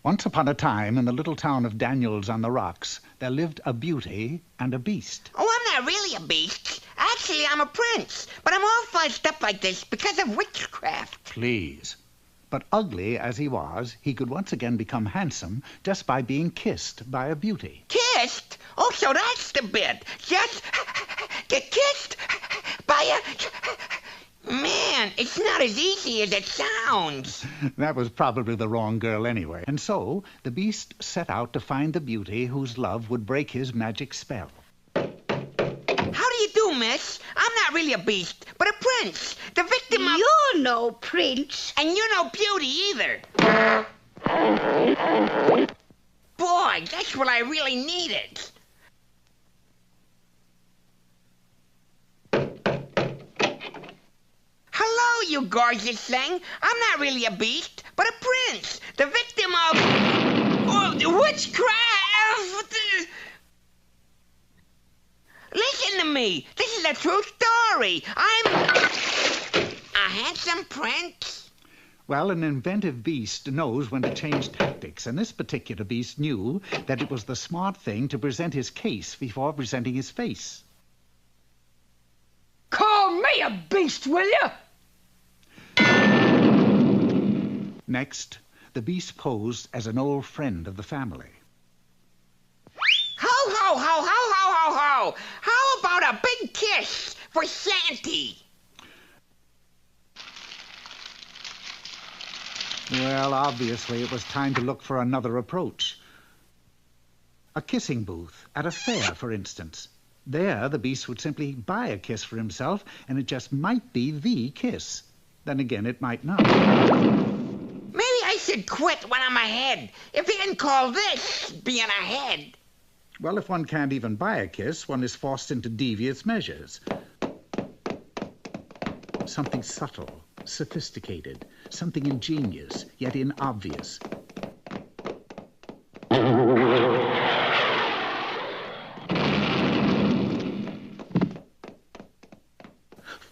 Once upon a time, in the little town of Daniels on the Rocks, there lived a beauty and a beast. Oh, I'm not really a beast. Actually, I'm a prince. But I'm all fussed up like this because of witchcraft. Please. But ugly as he was, he could once again become handsome just by being kissed by a beauty. Kissed? Oh, so that's the bit. Just get kissed by a... Man, it's not as easy as it sounds. That was probably the wrong girl anyway. And so the beast set out to find the beauty whose love would break his magic spell. How do you do, miss? I'm not really a beast, but a prince. The victim of... You're no prince. And you're no beauty either. Boy, that's what I really needed. Hello, you gorgeous thing. I'm not really a beast, but a prince. The victim of... witchcraft! Listen to me. This is a true story. I'm a handsome prince. Well, an inventive beast knows when to change tactics, and this particular beast knew that it was the smart thing to present his case before presenting his face. Call me a beast, will you? Next, the beast posed as an old friend of the family. Ho, ho, ho, ho, ho, ho, ho. How about a big kiss for Santy? Well, obviously, it was time to look for another approach. A kissing booth at a fair, for instance. There, the beast would simply buy a kiss for himself, and it just might be the kiss. Then again, it might not. Maybe I should quit when I'm ahead. If you can call this being ahead. Well, if one can't even buy a kiss, one is forced into devious measures. Something subtle, sophisticated, something ingenious, yet inobvious.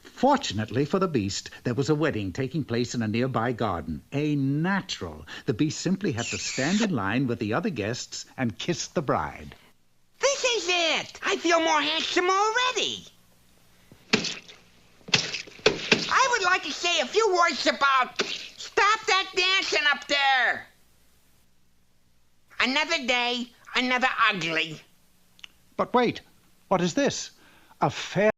Fortunately for the beast, there was a wedding taking place in a nearby garden. A natural. The beast simply had to stand in line with the other guests and kiss the bride. This is it. I feel more handsome already. I would like to say a few words about... Stop that dancing up there. Another day, another ugly. But wait, what is this? A fair...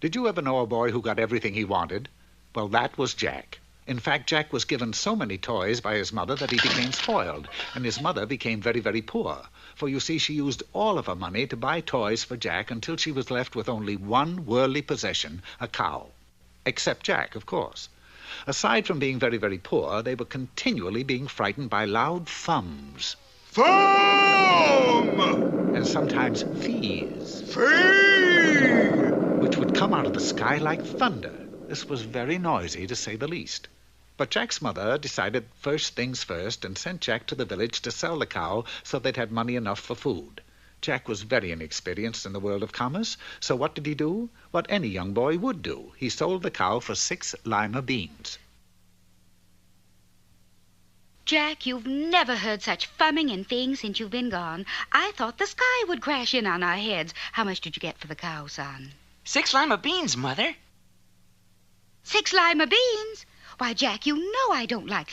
Did you ever know a boy who got everything he wanted? Well, that was Jack. In fact, Jack was given so many toys by his mother that he became spoiled, and his mother became very, very poor. For you see, she used all of her money to buy toys for Jack until she was left with only one worldly possession, a cow. Except Jack, of course. Aside from being very, very poor, they were continually being frightened by loud thums. Thumb! And sometimes fees. Fee! Which would come out of the sky like thunder. This was very noisy, to say the least. But Jack's mother decided first things first and sent Jack to the village to sell the cow so they'd have money enough for food. Jack was very inexperienced in the world of commerce, so what did he do? What any young boy would do. He sold the cow for 6 lima beans. Jack, you've never heard such fumming and feeing since you've been gone. I thought the sky would crash in on our heads. How much did you get for the cow, son? 6 lima beans, Mother. 6 lima beans? Why, Jack, you know I don't like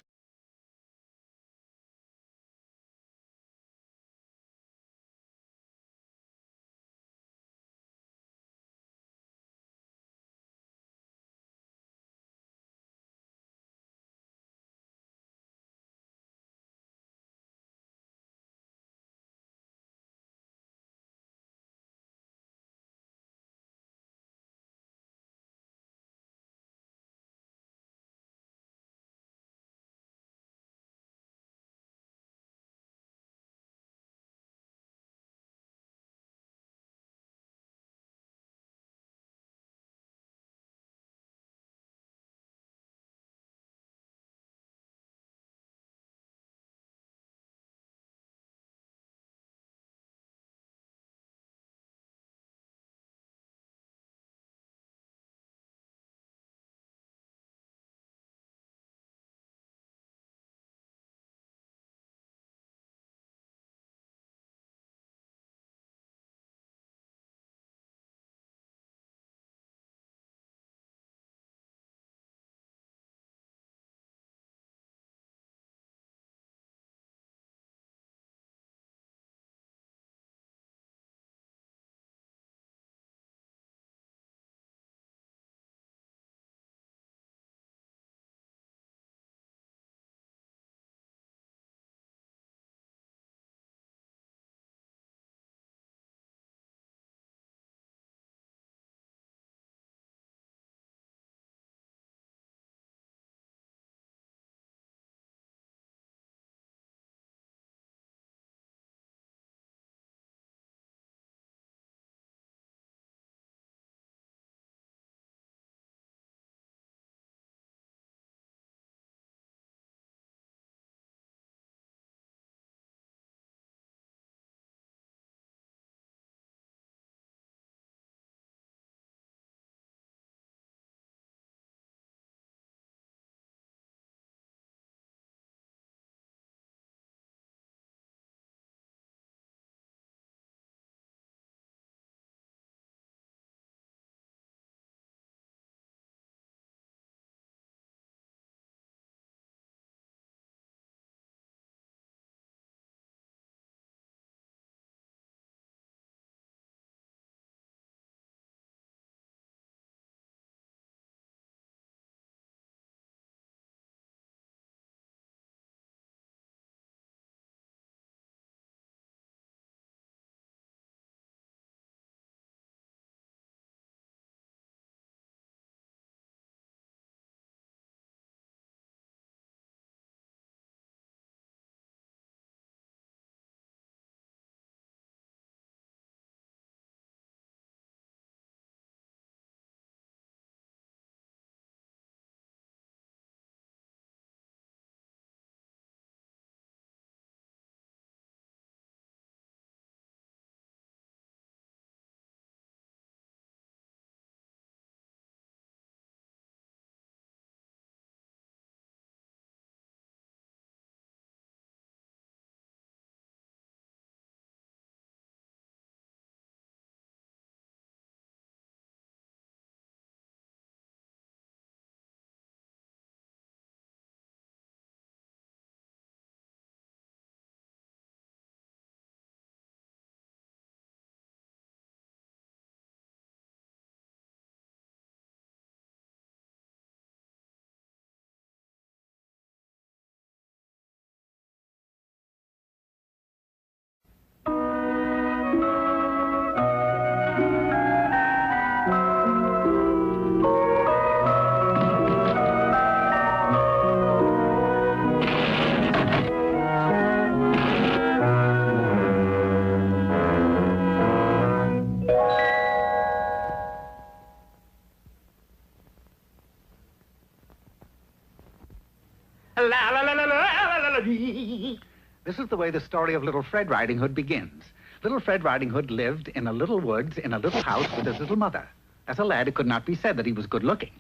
This is the way the story of Little Fred Riding Hood begins. Little Fred Riding Hood lived in a little woods in a little house with his little mother. As a lad, it could not be said that he was good looking.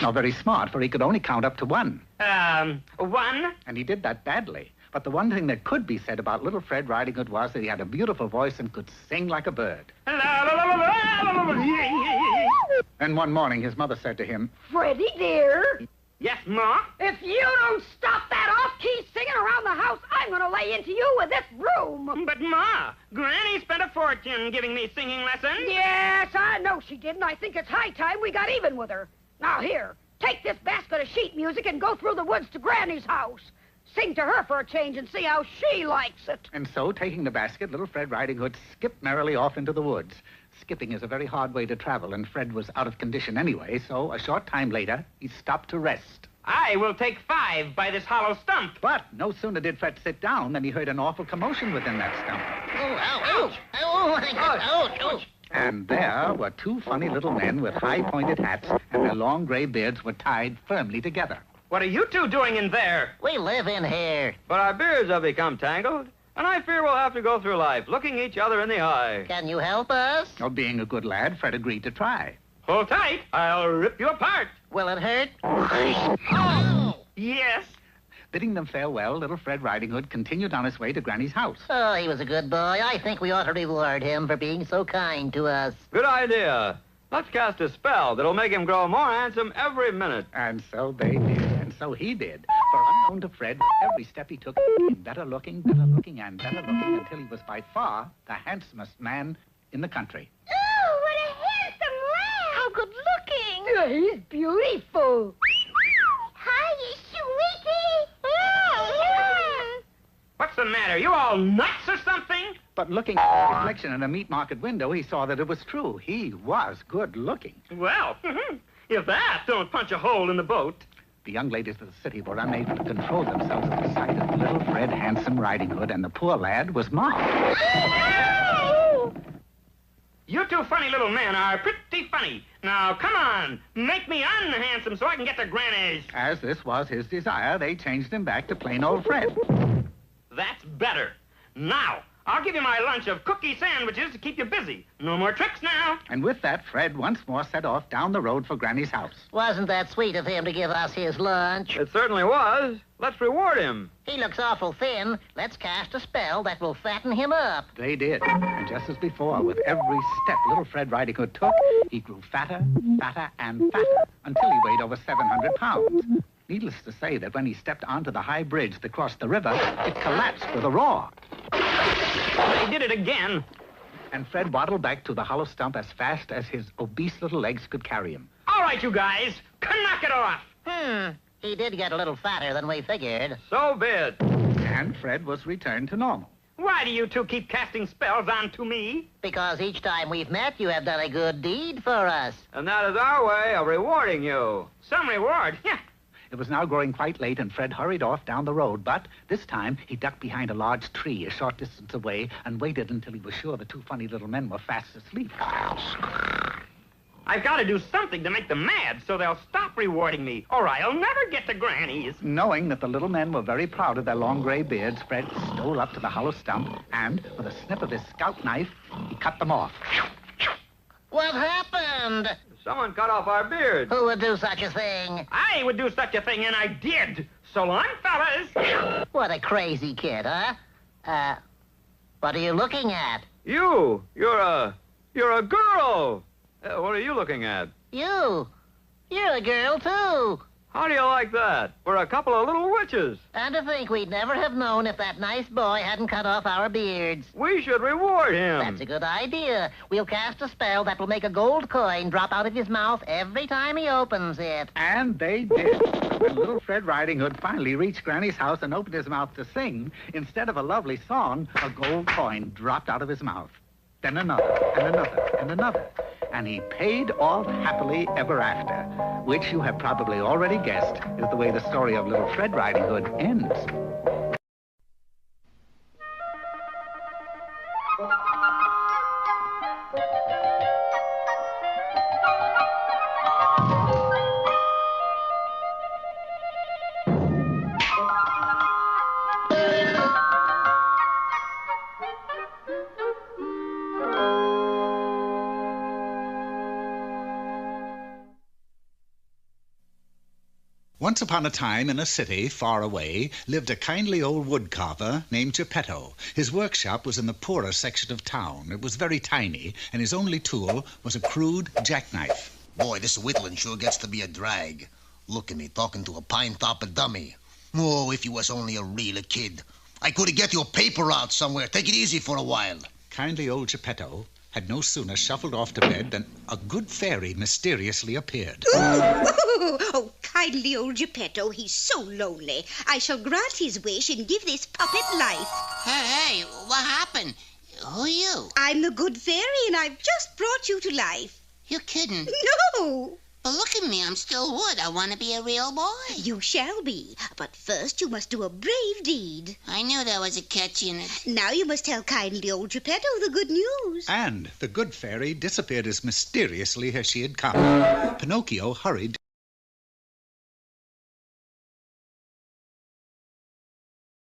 Nor very smart, for he could only count up to 1. 1? And he did that badly. But the one thing that could be said about Little Fred Riding Hood was that he had a beautiful voice and could sing like a bird. And one morning, his mother said to him, Freddie, dear, Yes, Ma? if you don't stop that off-key singing around the house, I'm going to lay into you with this broom. But, Ma, Granny spent a fortune giving me singing lessons. Yes, I know she did, and I think it's high time we got even with her. Now, here, take this basket of sheet music and go through the woods to Granny's house. Sing to her for a change and see how she likes it. And so, taking the basket, Little Fred Riding Hood skipped merrily off into the woods. Skipping is a very hard way to travel, and Fred was out of condition anyway, so a short time later, he stopped to rest. I will take 5 by this hollow stump. But no sooner did Fred sit down than he heard an awful commotion within that stump. Oh, ouch! Oh, my God! Ouch! Ouch! And there were 2 funny little men with high-pointed hats, and their long gray beards were tied firmly together. What are you 2 doing in there? We live in here. But our beards have become tangled, and I fear we'll have to go through life looking each other in the eye. Can you help us? Well, being a good lad, Fred agreed to try. Hold tight. I'll rip you apart. Will it hurt? Oh! Yes. Bidding them farewell, Little Fred Riding Hood continued on his way to Granny's house. Oh, he was a good boy. I think we ought to reward him for being so kind to us. Good idea. Let's cast a spell that'll make him grow more handsome every minute. And so they did, and so he did. For unknown to Fred, every step he took became better looking, and better looking, until he was by far the handsomest man in the country. Oh, what a handsome lad! How good looking! Yeah, he's beautiful. Hi, sweetie. What's the matter? You all nuts or something? But looking at the reflection in a meat market window, he saw that it was true. He was good looking. Well, if that don't punch a hole in the boat. The young ladies of the city were unable to control themselves at the sight of Little Fred Handsome Riding Hood, and the poor lad was mobbed. You 2 funny little men are pretty funny. Now, come on. Make me unhandsome so I can get to Granny's. As this was his desire, they changed him back to plain old Fred. That's better. Now, I'll give you my lunch of cookie sandwiches to keep you busy. No more tricks now. And with that, Fred once more set off down the road for Granny's house. Wasn't that sweet of him to give us his lunch? It certainly was. Let's reward him. He looks awful thin. Let's cast a spell that will fatten him up. They did. And just as before, with every step Little Fred Riding Hood took, he grew fatter, fatter, and fatter, until he weighed over 700 pounds. Needless to say that when he stepped onto the high bridge that crossed the river, it collapsed with a roar. They did it again. And Fred waddled back to the hollow stump as fast as his obese little legs could carry him. All right, you guys. Knock it off. He did get a little fatter than we figured. So be it. And Fred was returned to normal. Why do you 2 keep casting spells onto me? Because each time we've met, you have done a good deed for us. And that is our way of rewarding you. Some reward. Yeah. It was now growing quite late, and Fred hurried off down the road, but this time he ducked behind a large tree a short distance away and waited until he was sure the 2 funny little men were fast asleep. I've got to do something to make them mad so they'll stop rewarding me, or I'll never get to Granny's. Knowing that the little men were very proud of their long gray beards, Fred stole up to the hollow stump and, with a snip of his scout knife, he cut them off. What happened? Someone cut off our beards. Who would do such a thing? I would do such a thing, and I did. So long, fellas. What a crazy kid, huh? What are you looking at? You're a girl. What are you looking at? You're a girl, too. How do you like that? We're a couple of little witches. And to think we'd never have known if that nice boy hadn't cut off our beards. We should reward him. That's a good idea. We'll cast a spell that will make a gold coin drop out of his mouth every time he opens it. And they did. When Little Fred Riding Hood finally reached Granny's house and opened his mouth to sing, instead of a lovely song, a gold coin dropped out of his mouth. Then another, and another, and another. And he paid off happily ever after, which you have probably already guessed is the way the story of Little Fred Riding Hood ends. Once upon a time, in a city far away, lived a kindly old woodcarver named Geppetto. His workshop was in the poorer section of town. It was very tiny, and his only tool was a crude jackknife. Boy, this whittling sure gets to be a drag. Look at me talking to a pine-topper dummy. Oh, if you was only a real kid. I could have get you a paper route somewhere. Take it easy for a while. Kindly old Geppetto had no sooner shuffled off to bed than a good fairy mysteriously appeared. Oh, kindly old Geppetto, he's so lonely. I shall grant his wish and give this puppet life. Hey, what happened? Who are you? I'm the good fairy, and I've just brought you to life. You're kidding. No! But look at me, I'm still wood. I want to be a real boy. You shall be, but first you must do a brave deed. I knew there was a catch in it. Now you must tell kindly old Geppetto the good news. And the good fairy disappeared as mysteriously as she had come. Pinocchio hurried.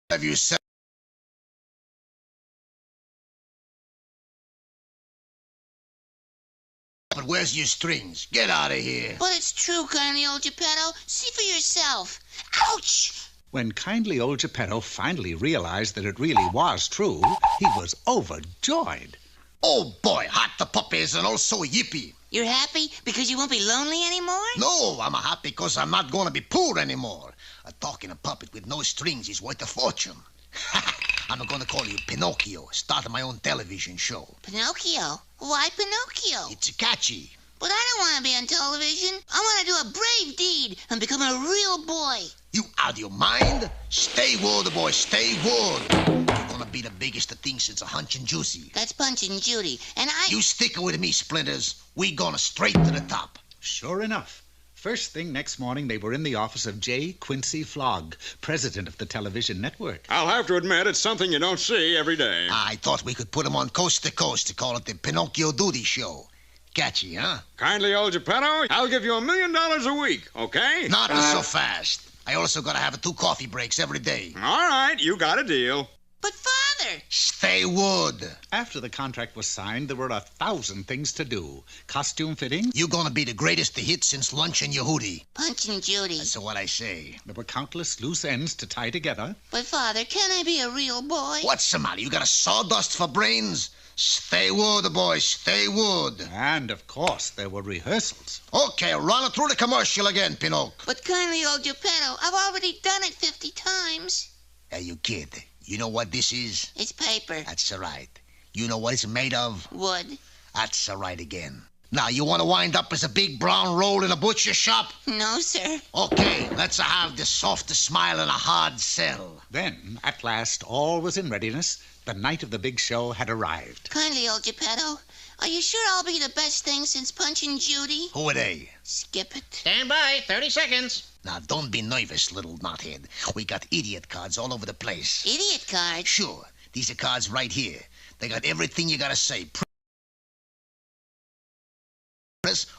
Have you said? But where's your strings? Get out of here. But it's true, kindly old Geppetto. See for yourself. Ouch! When kindly old Geppetto finally realized that it really was true, he was overjoyed. Oh, boy, hot the puppies and also yippee. You're happy because you won't be lonely anymore? No, I'm happy because I'm not going to be poor anymore. A talking puppet with no strings is worth a fortune. I'm going to call you Pinocchio, start my own television show. Pinocchio? Why Pinocchio? It's catchy. But I don't want to be on television. I want to do a brave deed and become a real boy. You out of your mind? Stay wood, boy, stay wood. You're going to be the biggest thing since a Hunch and Juicy. That's Punch and Judy, and I... You stick with me, Splinters. We going straight to the top. Sure enough. First thing next morning, they were in the office of J. Quincy Flogg, president of the television network. I'll have to admit it's something you don't see every day. I thought we could put him on coast to coast to call it the Pinocchio Duty Show. Catchy, huh? Kindly old Geppetto, I'll give you $1 million a week, okay? Not so fast. I also gotta have 2 coffee breaks every day. All right, you got a deal. But Father... Stay wood. After the contract was signed, there were 1,000 things to do. Costume fittings. You're gonna be the greatest to hit since Lunch and Yehudi. Punch and Judy. That's what I say. There were countless loose ends to tie together. But Father, can I be a real boy? What's the matter? You got a sawdust for brains? Stay wood, boy, stay wood. And, of course, there were rehearsals. Okay, run it through the commercial again, Pinocchio. But kindly old Geppetto, I've already done it 50 times. Hey, you kid. You know what this is? It's paper. That's right. You know what it's made of? Wood. That's right again. Now, you want to wind up as a big brown roll in a butcher shop? No, sir. Okay, let's have the softest smile and a hard sell. Then, at last, all was in readiness. The night of the big show had arrived. Kindly old Geppetto, are you sure I'll be the best thing since Punch and Judy? Who are they? Skip it. Stand by, 30 seconds. Now, don't be nervous, little knothead. We got idiot cards all over the place. Idiot card? Sure. These are cards right here. They got everything you gotta say.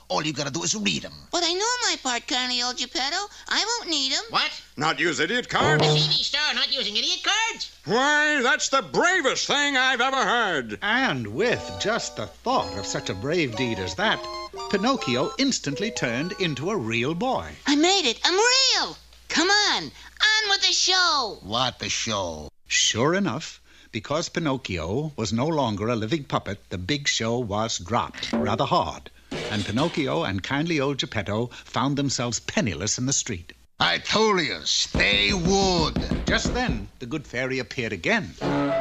All you gotta do is read them. But I know my part, kindly old Geppetto. I won't need them. What? Not use idiot cards? The TV star not using idiot cards? Why, that's the bravest thing I've ever heard. And with just the thought of such a brave deed as that, Pinocchio instantly turned into a real boy. I made it. I'm real. Come on with the show. What the show? Sure enough, because Pinocchio was no longer a living puppet, the big show was dropped rather hard. And Pinocchio and kindly old Geppetto found themselves penniless in the street. I told you, stay wood. Just then, the good fairy appeared again.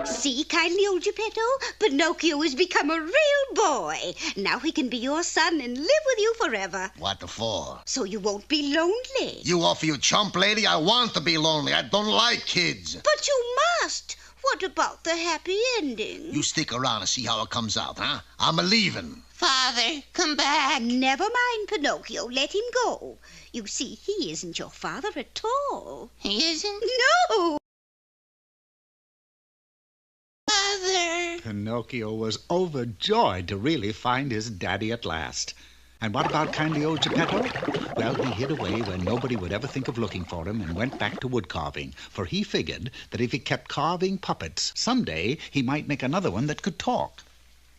See, kindly old Geppetto, Pinocchio has become a real boy. Now he can be your son and live with you forever. What for? So you won't be lonely. You off you chump, lady? I want to be lonely. I don't like kids. But you must. What about the happy ending? You stick around and see how it comes out, huh? I'm a-leaving. Father, come back. Never mind, Pinocchio. Let him go. You see, he isn't your father at all. He isn't? No! Father. Pinocchio was overjoyed to really find his daddy at last. And what about kindly old Geppetto? Well, he hid away where nobody would ever think of looking for him and went back to wood carving, for he figured that if he kept carving puppets, someday he might make another one that could talk.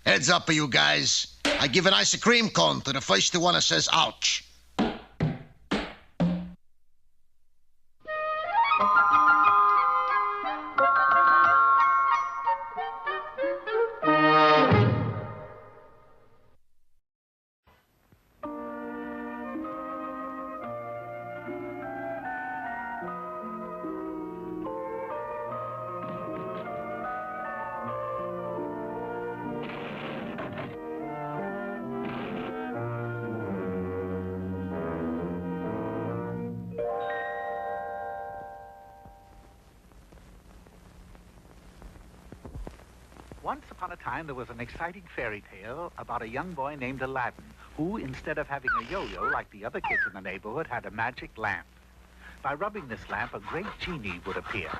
Heads up, you guys. I give an ice cream cone to the first one that says ouch. Once upon a time, there was an exciting fairy tale about a young boy named Aladdin, who, instead of having a yo-yo like the other kids in the neighborhood, had a magic lamp. By rubbing this lamp, a great genie would appear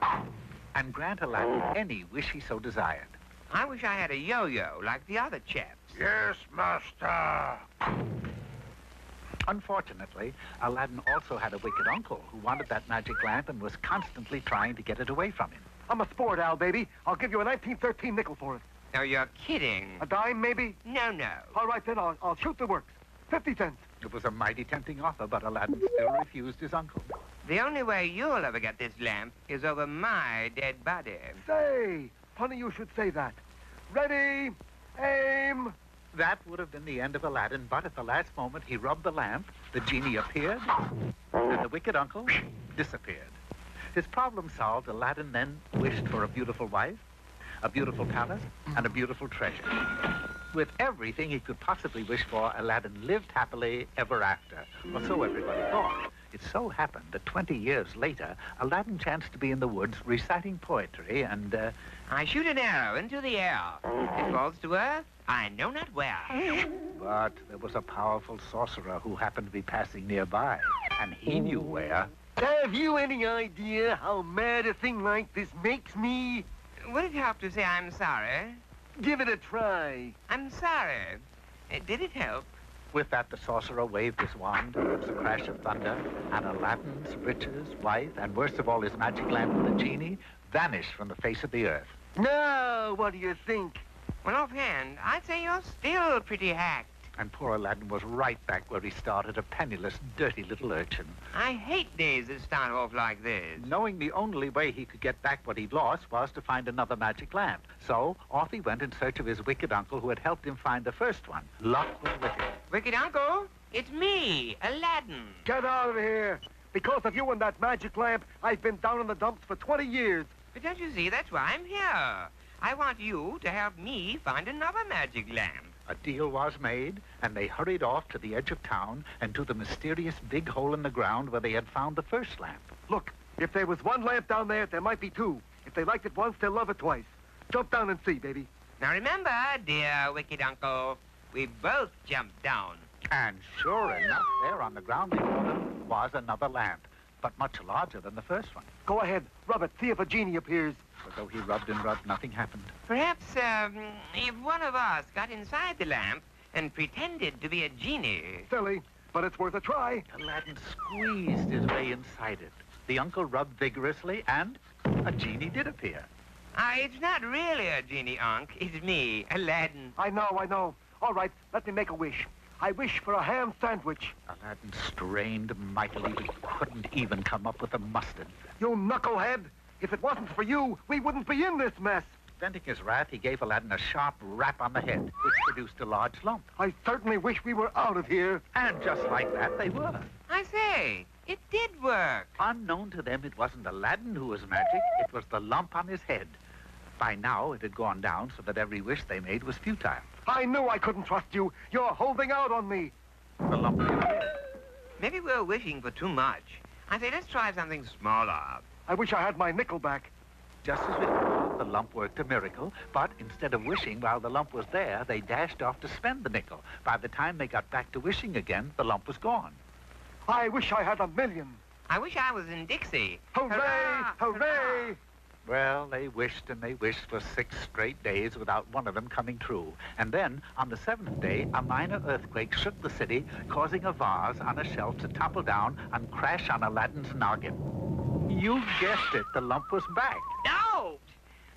and grant Aladdin any wish he so desired. I wish I had a yo-yo like the other chaps. Yes, master. Unfortunately, Aladdin also had a wicked uncle who wanted that magic lamp and was constantly trying to get it away from him. I'm a sport, Al, baby. I'll give you a 1913 nickel for it. No, you're kidding. A dime, maybe? No, no. All right, then, I'll shoot the works. 50 cents. It was a mighty tempting offer, but Aladdin still refused his uncle. The only way you'll ever get this lamp is over my dead body. Say, funny you should say that. Ready, aim. That would have been the end of Aladdin, but at the last moment he rubbed the lamp, the genie appeared, and the wicked uncle disappeared. His problem solved, Aladdin then wished for a beautiful wife, a beautiful palace, and a beautiful treasure. With everything he could possibly wish for, Aladdin lived happily ever after, or so everybody thought. It so happened that 20 years later, Aladdin chanced to be in the woods reciting poetry, and, I shoot an arrow into the air. It falls to earth, I know not where. But there was a powerful sorcerer who happened to be passing nearby, and he knew where. Have you any idea how mad a thing like this makes me? Would it help to say I'm sorry? Give it a try. I'm sorry. Did it help? With that, the sorcerer waved his wand, and there was a crash of thunder, and Aladdin's riches, wife, and worst of all, his magic lamp and the genie vanished from the face of the earth. Now, what do you think? Well, offhand, I'd say you're still pretty hacked. And poor Aladdin was right back where he started, a penniless, dirty little urchin. I hate days that start off like this. Knowing the only way he could get back what he'd lost was to find another magic lamp. So off he went in search of his wicked uncle who had helped him find the first one. Luck was with him. Wicked uncle, it's me, Aladdin. Get out of here. Because of you and that magic lamp, I've been down in the dumps for 20 years. But don't you see, that's why I'm here. I want you to help me find another magic lamp. A deal was made, and they hurried off to the edge of town and to the mysterious big hole in the ground where they had found the first lamp. Look, if there was one lamp down there, there might be two. If they liked it once, they'll love it twice. Jump down and see, baby. Now remember, dear wicked uncle, we both jumped down. And sure enough, there on the ground before them was another lamp, but much larger than the first one. Go ahead, rub it, see if a genie appears. But though he rubbed and rubbed, nothing happened. Perhaps, if one of us got inside the lamp and pretended to be a genie. Silly, but it's worth a try. Aladdin squeezed his way inside it. The uncle rubbed vigorously, and a genie did appear. It's not really a genie, Unc. It's me, Aladdin. I know. All right, let me make a wish. I wish for a ham sandwich. Aladdin strained mightily, but couldn't even come up with the mustard. You knucklehead! If it wasn't for you, we wouldn't be in this mess. Venting his wrath, he gave Aladdin a sharp rap on the head, which produced a large lump. I certainly wish we were out of here. And just like that, they were. I say, it did work. Unknown to them, it wasn't Aladdin who was magic, it was the lump on his head. By now, it had gone down so that every wish they made was futile. I knew I couldn't trust you. You're holding out on me. The lump disappeared. Maybe we're wishing for too much. I say, let's try something smaller. I wish I had my nickel back. Just as before, the lump worked a miracle, but instead of wishing while the lump was there, they dashed off to spend the nickel. By the time they got back to wishing again, the lump was gone. I wish I had $1 million. I wish I was in Dixie. Hooray! Hurrah! Hooray! Hurrah! Well, they wished and they wished for 6 straight days without one of them coming true. And then, on the 7th day, a minor earthquake shook the city, causing a vase on a shelf to topple down and crash on Aladdin's noggin. You guessed it, the lump was back. No!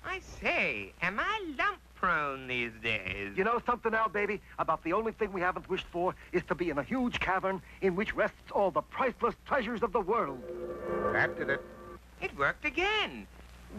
I say, am I lump-prone these days? You know something now, baby? About the only thing we haven't wished for is to be in a huge cavern in which rests all the priceless treasures of the world. That did it. It worked again.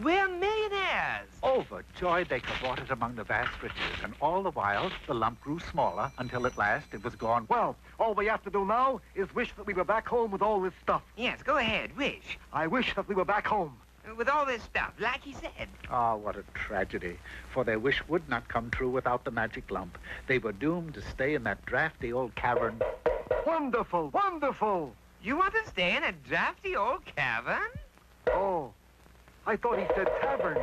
We're millionaires. Overjoyed, they cavorted among the vast riches, and all the while, the lump grew smaller until at last it was gone. Well, all we have to do now is wish that we were back home with all this stuff. Yes, go ahead, wish. I wish that we were back home. With all this stuff, like he said. Ah, what a tragedy. For their wish would not come true without the magic lump. They were doomed to stay in that drafty old cavern. Wonderful, wonderful. You want to stay in a drafty old cavern? Oh, I thought he said tavern.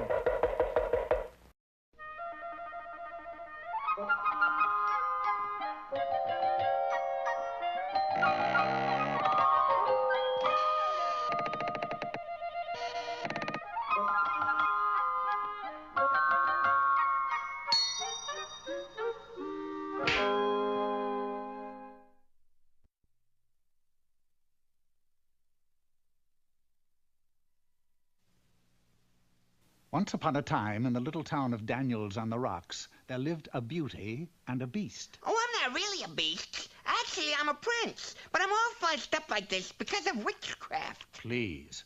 Once upon a time, in the little town of Daniels on the Rocks, there lived a beauty and a beast. Oh, I'm not really a beast. Actually, I'm a prince. But I'm all fussed up like this because of witchcraft. Please.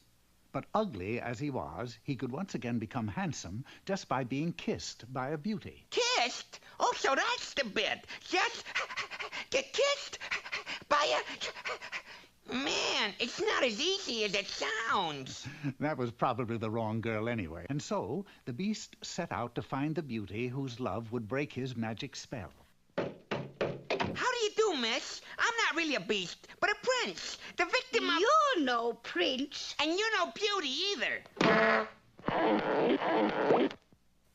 But ugly as he was, he could once again become handsome just by being kissed by a beauty. Kissed? Oh, so that's the bit. Just get kissed by a... Man, it's not as easy as it sounds. That was probably the wrong girl anyway. And so the beast set out to find the beauty whose love would break his magic spell. How do you do, miss? I'm not really a beast, but a prince. The victim of... You're no prince. And you're no beauty either.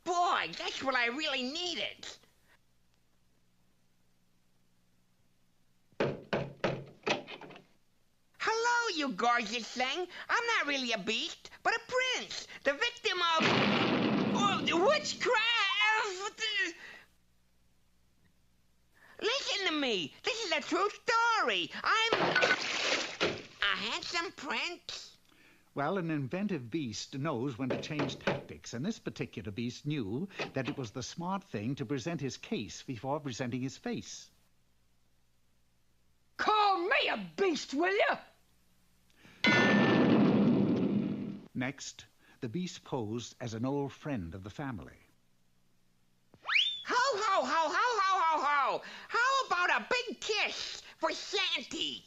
Boy, that's what I really needed. Hello, you gorgeous thing. I'm not really a beast, but a prince. The victim of... Oh, witchcraft! Listen to me. This is a true story. I'm a handsome prince. Well, an inventive beast knows when to change tactics, and this particular beast knew that it was the smart thing to present his case before presenting his face. Call me a beast, will you? Next, the beast posed as an old friend of the family. Ho, ho, ho, ho, ho, ho, ho. How about a big kiss for Santy?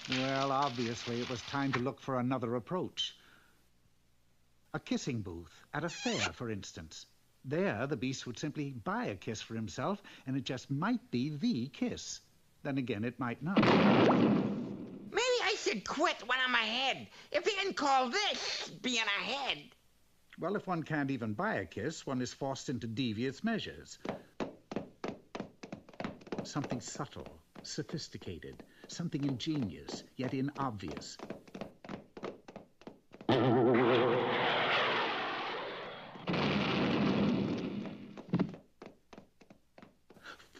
Well, obviously, it was time to look for another approach. A kissing booth at a fair, for instance. There, the beast would simply buy a kiss for himself, and it just might be the kiss. Then again, it might not. Maybe I should quit when I'm ahead. If you can call this being ahead. Well, if one can't even buy a kiss, one is forced into devious measures. Something subtle, sophisticated, something ingenious, yet inobvious.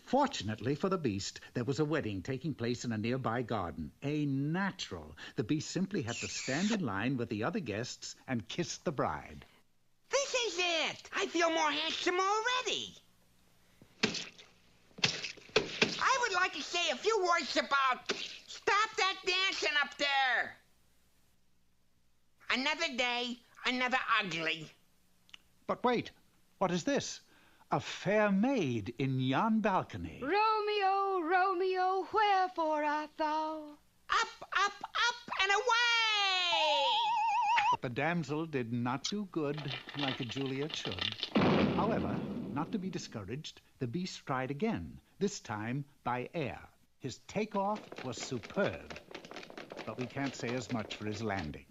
Fortunately for the beast, there was a wedding taking place in a nearby garden. A natural. The beast simply had to stand in line with the other guests and kiss the bride. This is it. I feel more handsome already. I would like to say a few words about... Stop that dancing up there. Another day, another ugly. But wait, what is this? A fair maid in yon balcony. Romeo, Romeo, wherefore art thou? Up, up, up, and away! But the damsel did not do good like a Juliet should. However, not to be discouraged, the beast tried again, this time by air. His takeoff was superb, but we can't say as much for his landing.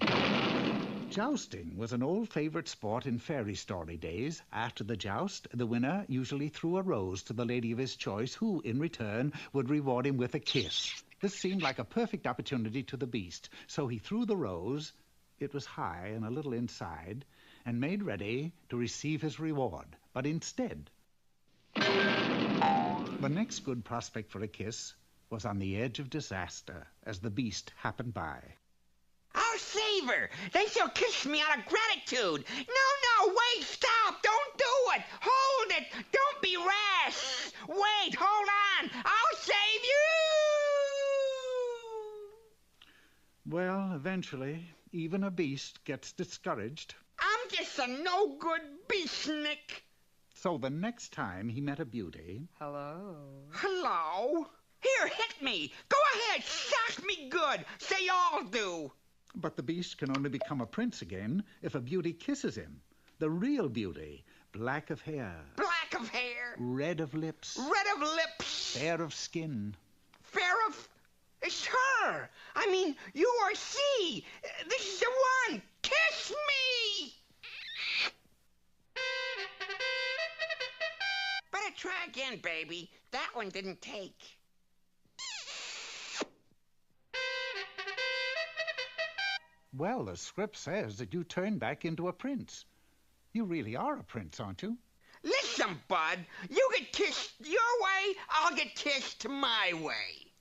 Jousting was an old favorite sport in fairy story days. After the joust, the winner usually threw a rose to the lady of his choice, who, in return, would reward him with a kiss. This seemed like a perfect opportunity to the beast, so he threw the rose, it was high and a little inside, and made ready to receive his reward. But instead, the next good prospect for a kiss was on the edge of disaster as the beast happened by. I'll save her. Then she'll kiss me out of gratitude. No, wait, stop. Don't do it. Hold it. Don't be rash. Wait, hold on. I'll save you. Well, eventually, even a beast gets discouraged. I'm just a no-good beastnik. So the next time he met a beauty... Hello? Here, hit me. Go ahead, shock me good. Say all do. But the beast can only become a prince again if a beauty kisses him. The real beauty. Black of hair. Black of hair. Red of lips. Red of lips. Fair of skin. Fair of... It's her. I mean, you or she. This is the one. Kiss me. Better try again, baby. That one didn't take. Well, the script says that you turn back into a prince. You really are a prince, aren't you? Listen, bud. You get kissed your way, I'll get kissed my way.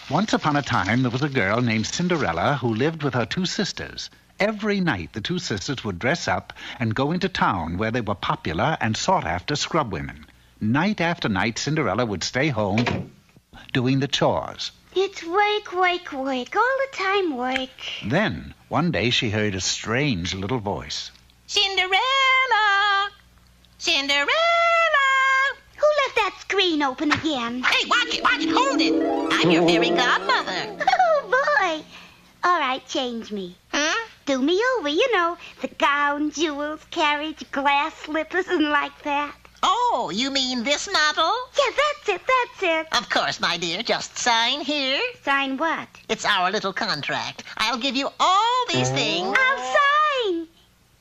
Once upon a time, there was a girl named Cinderella who lived with her two sisters. Every night, the two sisters would dress up and go into town where they were popular and sought-after scrub women. Night after night, Cinderella would stay home doing the chores. It's work, work, work. All the time work. Then, one day, she heard a strange little voice. Cinderella! Cinderella! Who left that screen open again? Hey, watch it, hold it. I'm your fairy godmother. Oh, boy. All right, change me. Huh? Do me over, you know, the gown, jewels, carriage, glass slippers, and like that. Oh, you mean this model? Yeah, that's it. Of course, my dear. Just sign here. Sign what? It's our little contract. I'll give you all these things. I'll sign.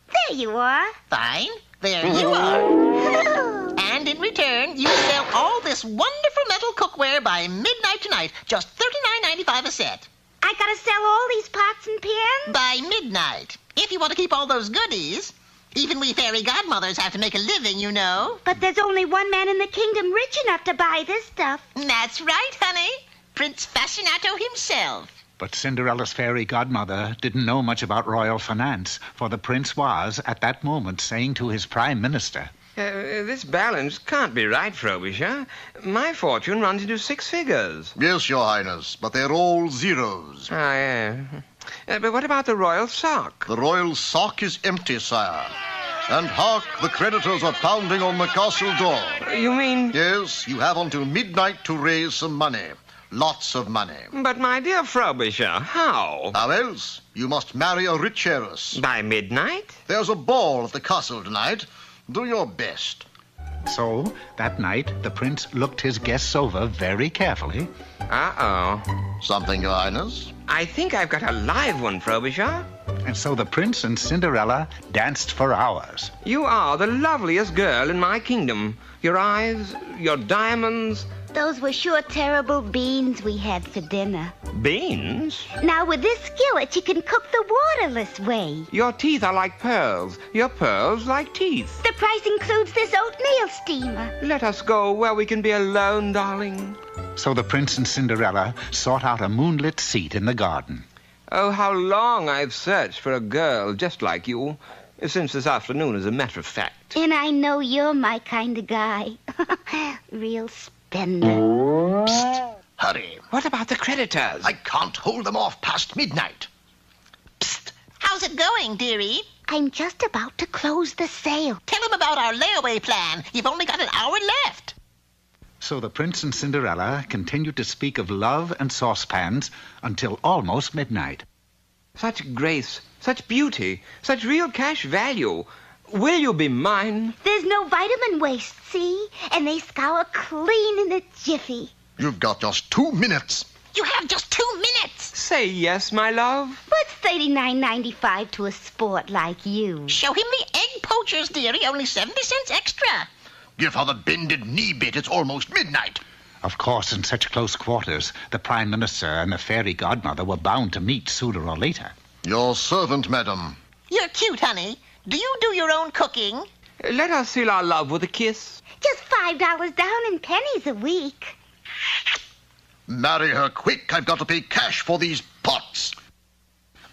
There you are. Fine. There you are. And in return, you sell all this wonderful metal cookware by midnight tonight. Just $39.95 a set. I gotta sell all these pots and pans? By midnight. If you want to keep all those goodies. Even we fairy godmothers have to make a living, you know. But there's only one man in the kingdom rich enough to buy this stuff. That's right, honey. Prince Fascinato himself. But Cinderella's fairy godmother didn't know much about royal finance, for the prince was, at that moment, saying to his prime minister, This balance can't be right, Frobisher. My fortune runs into 6 figures. Yes, Your Highness, but they're all zeros. Ah, yeah. But what about the royal sock? The royal sock is empty, sire. And hark, the creditors are pounding on the castle door. You mean... Yes, you have until midnight to raise some money. Lots of money. But, my dear Frobisher, how? How else? You must marry a rich heiress. By midnight? There's a ball at the castle tonight. Do your best. So, that night, the prince looked his guests over very carefully. Uh-oh. Something, Your Highness? I think I've got a live one, Frobisher. And so the prince and Cinderella danced for hours. You are the loveliest girl in my kingdom. Your eyes, your diamonds... Those were sure terrible beans we had for dinner. Beans? Now, with this skillet, you can cook the waterless way. Your teeth are like pearls. Your pearls like teeth. The price includes this oatmeal steamer. Let us go where we can be alone, darling. So the prince and Cinderella sought out a moonlit seat in the garden. Oh, how long I've searched for a girl just like you. Since this afternoon, as a matter of fact. And I know you're my kind of guy. Real spender. Psst! Hurry. What about the creditors? I can't hold them off past midnight. Psst. How's it going, dearie? I'm just about to close the sale. Tell them about our layaway plan. You've only got an hour left. So the prince and Cinderella continued to speak of love and saucepans until almost midnight. Such grace, such beauty, such real cash value. Will you be mine? There's no vitamin waste, see? And they scour clean in a jiffy. You've got just 2 minutes. You have just 2 minutes. Say yes, my love. What's $39.95 to a sport like you? Show him the egg poachers, dearie. Only 70 cents extra. Give her the bended knee bit. It's almost midnight. Of course, in such close quarters, the prime minister and the fairy godmother were bound to meet sooner or later. Your servant, madam. You're cute, honey. Do you do your own cooking? Let us seal our love with a kiss. Just $5 down and pennies a week. Marry her quick. I've got to pay cash for these pots.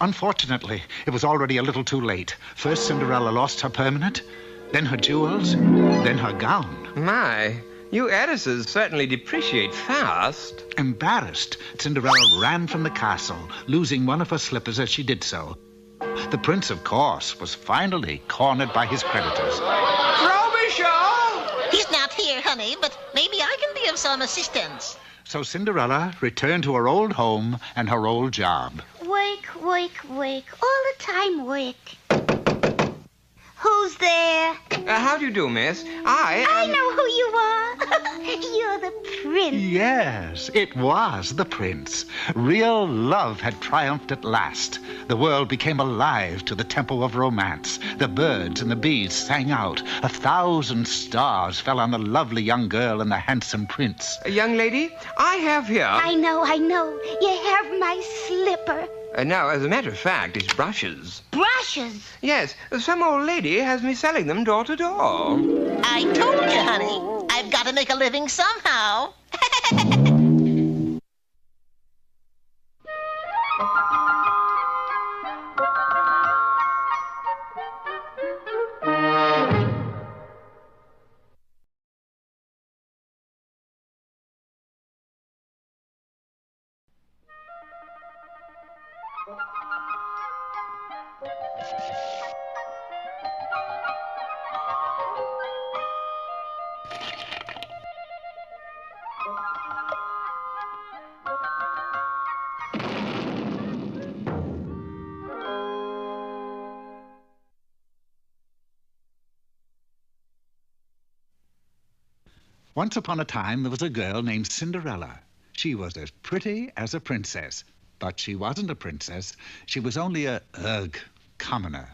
Unfortunately, it was already a little too late. First, Cinderella lost her permanent, then her jewels, then her gown. My, you heiresses certainly depreciate fast. Embarrassed, Cinderella ran from the castle, losing one of her slippers as she did so. The prince, of course, was finally cornered by his creditors. Frobisher! He's not here, honey, but maybe I can be of some assistance. So Cinderella returned to her old home and her old job. Work, work, work. All the time work. Who's there? How do you do, miss? I know who you are. You're the prince. Yes, it was the prince. Real love had triumphed at last. The world became alive to the tempo of romance. The birds and the bees sang out. 1,000 stars fell on the lovely young girl and the handsome prince. Young lady, I have here... I know. You have my slipper. Now, as a matter of fact, it's brushes. Brushes? Yes, some old lady has me selling them door to door. I told you, honey. I've got to make a living somehow. Once upon a time, there was a girl named Cinderella. She was as pretty as a princess, but she wasn't a princess. She was only a commoner.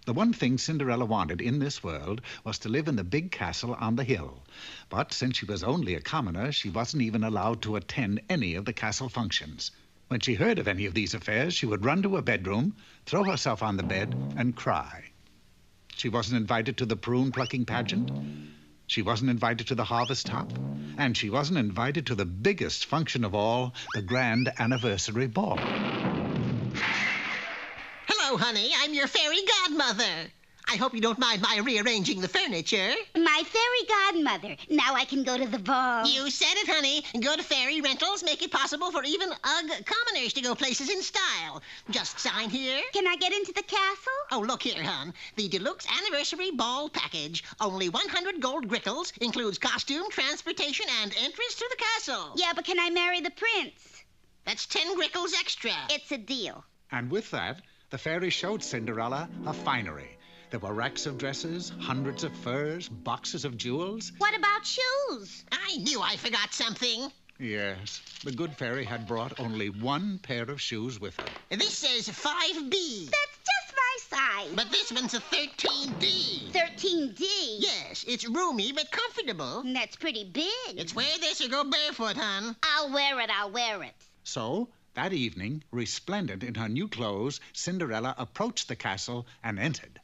The one thing Cinderella wanted in this world was to live in the big castle on the hill. But since she was only a commoner, she wasn't even allowed to attend any of the castle functions. When she heard of any of these affairs, she would run to her bedroom, throw herself on the bed, and cry. She wasn't invited to the prune-plucking pageant. She wasn't invited to the harvest hop, and she wasn't invited to the biggest function of all, the grand anniversary ball. Hello, honey. I'm your fairy godmother. I hope you don't mind my rearranging the furniture. My fairy godmother. Now I can go to the ball. You said it, honey. Go to Fairy Rentals. Make it possible for even commoners to go places in style. Just sign here. Can I get into the castle? Oh, look here, hon. The deluxe anniversary ball package. Only 100 gold grickles. Includes costume, transportation, and entrance to the castle. Yeah, but can I marry the prince? That's 10 grickles extra. It's a deal. And with that, the fairy showed Cinderella her finery. There were racks of dresses, hundreds of furs, boxes of jewels. What about shoes? I knew I forgot something. Yes, the good fairy had brought only one pair of shoes with her. This says 5B. That's just my size. But this one's a 13D. 13D? Yes, it's roomy but comfortable. That's pretty big. It's wear this or go barefoot, hon. I'll wear it. So, that evening, resplendent in her new clothes, Cinderella approached the castle and entered.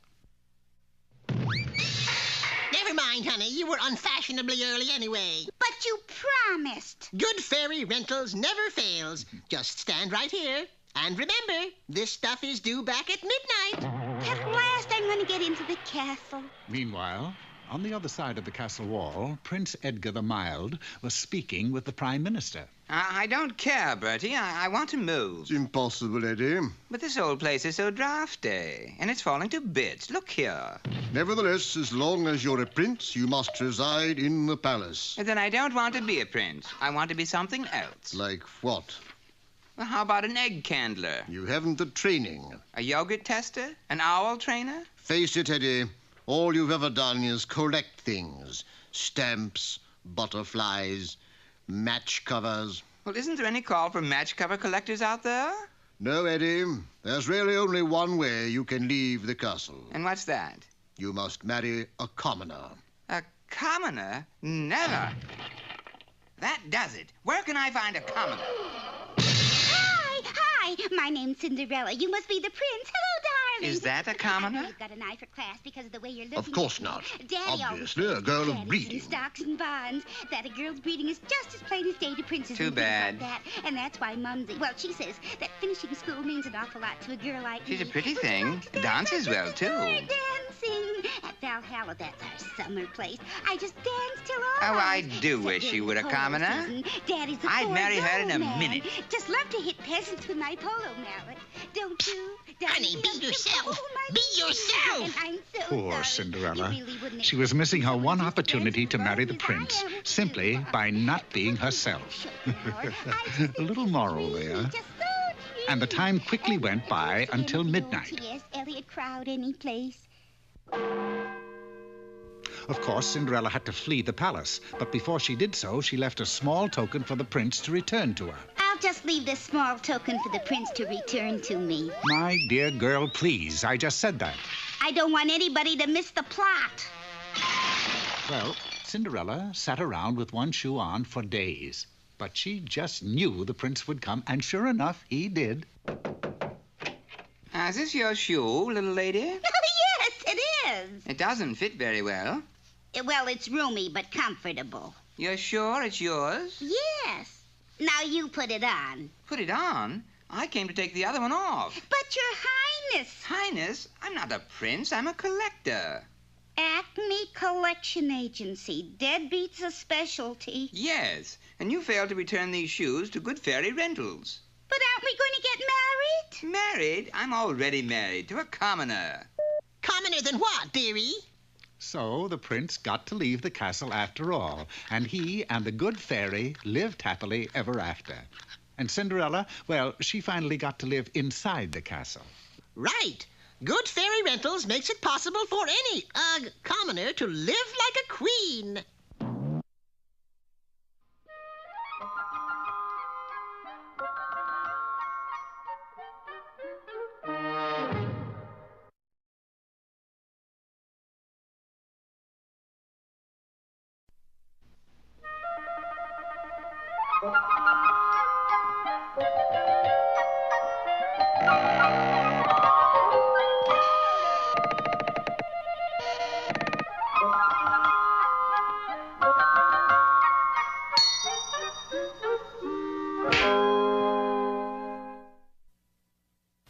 Never mind, honey. You were unfashionably early anyway. But you promised. Good Fairy Rentals never fails. Just stand right here. And remember, this stuff is due back at midnight. At last I'm going to get into the castle. Meanwhile, on the other side of the castle wall, Prince Edgar the Mild was speaking with the Prime Minister. I don't care, Bertie. I want to move. It's impossible, Eddie. But this old place is so drafty, and it's falling to bits. Look here. Nevertheless, as long as you're a prince, you must reside in the palace. Then I don't want to be a prince. I want to be something else. Like what? Well, how about an egg candler? You haven't the training. A yogurt tester? An owl trainer? Face it, Eddie. All you've ever done is collect things. Stamps, butterflies, match covers. Well, isn't there any call for match cover collectors out there? No, Eddie. There's really only one way you can leave the castle. And what's that? You must marry a commoner. A commoner? Never. That does it. Where can I find a commoner? Hi. My name's Cinderella. You must be the prince. Hello, darling. Is that a commoner? You've got an eye for class because of the way you're looking. Of course at me. not. Daddy Obviously, a girl of Daddy's breeding. in stocks and bonds. That a girl's breeding is just as plain as day to princes. Too and things bad. Like that. And that's why Mumsy, well, she says that finishing school means an awful lot to a girl like me. She's a pretty Would you thing. like to Dances well, too. We're dancing at Valhalla. That's our summer place. I just dance till all. Oh, I hours. do Except wish you during were the a polo commoner. season. Daddy's a I'd marry her in a man. minute. Just love to hit peasants with my polo mallet. Don't you? Honey, be yourself. Be yourself. And I'm so Poor sorry. Cinderella. You really wouldn't She was missing her one expect opportunity to marry the as long prince, as I am. simply by not being herself. A little moral there. And the time quickly went by until midnight. T.S. Eliot crowd any place. Of course, Cinderella had to flee the palace, but before she did so, she left a small token for the prince to return to her. I'll just leave this small token for the prince to return to me. My dear girl, please, I just said that. I don't want anybody to miss the plot. Well, Cinderella sat around with one shoe on for days, but she just knew the prince would come, and sure enough, he did. Is this your shoe, little lady? Yes, it is. It doesn't fit very well. Well, it's roomy but comfortable. You're sure it's yours? Yes. Now you put it on. Put it on? I came to take the other one off. But, Your Highness. Highness, I'm not a prince. I'm a collector. Acme Collection Agency. Deadbeats a specialty. Yes, and you failed to return these shoes to Good Fairy Rentals. But aren't we going to get married? Married? I'm already married to a commoner. Commoner than what, dearie? So the prince got to leave the castle after all, and he and the good fairy lived happily ever after. And Cinderella, well, she finally got to live inside the castle. Right. Good Fairy Rentals makes it possible for any, commoner to live like a queen.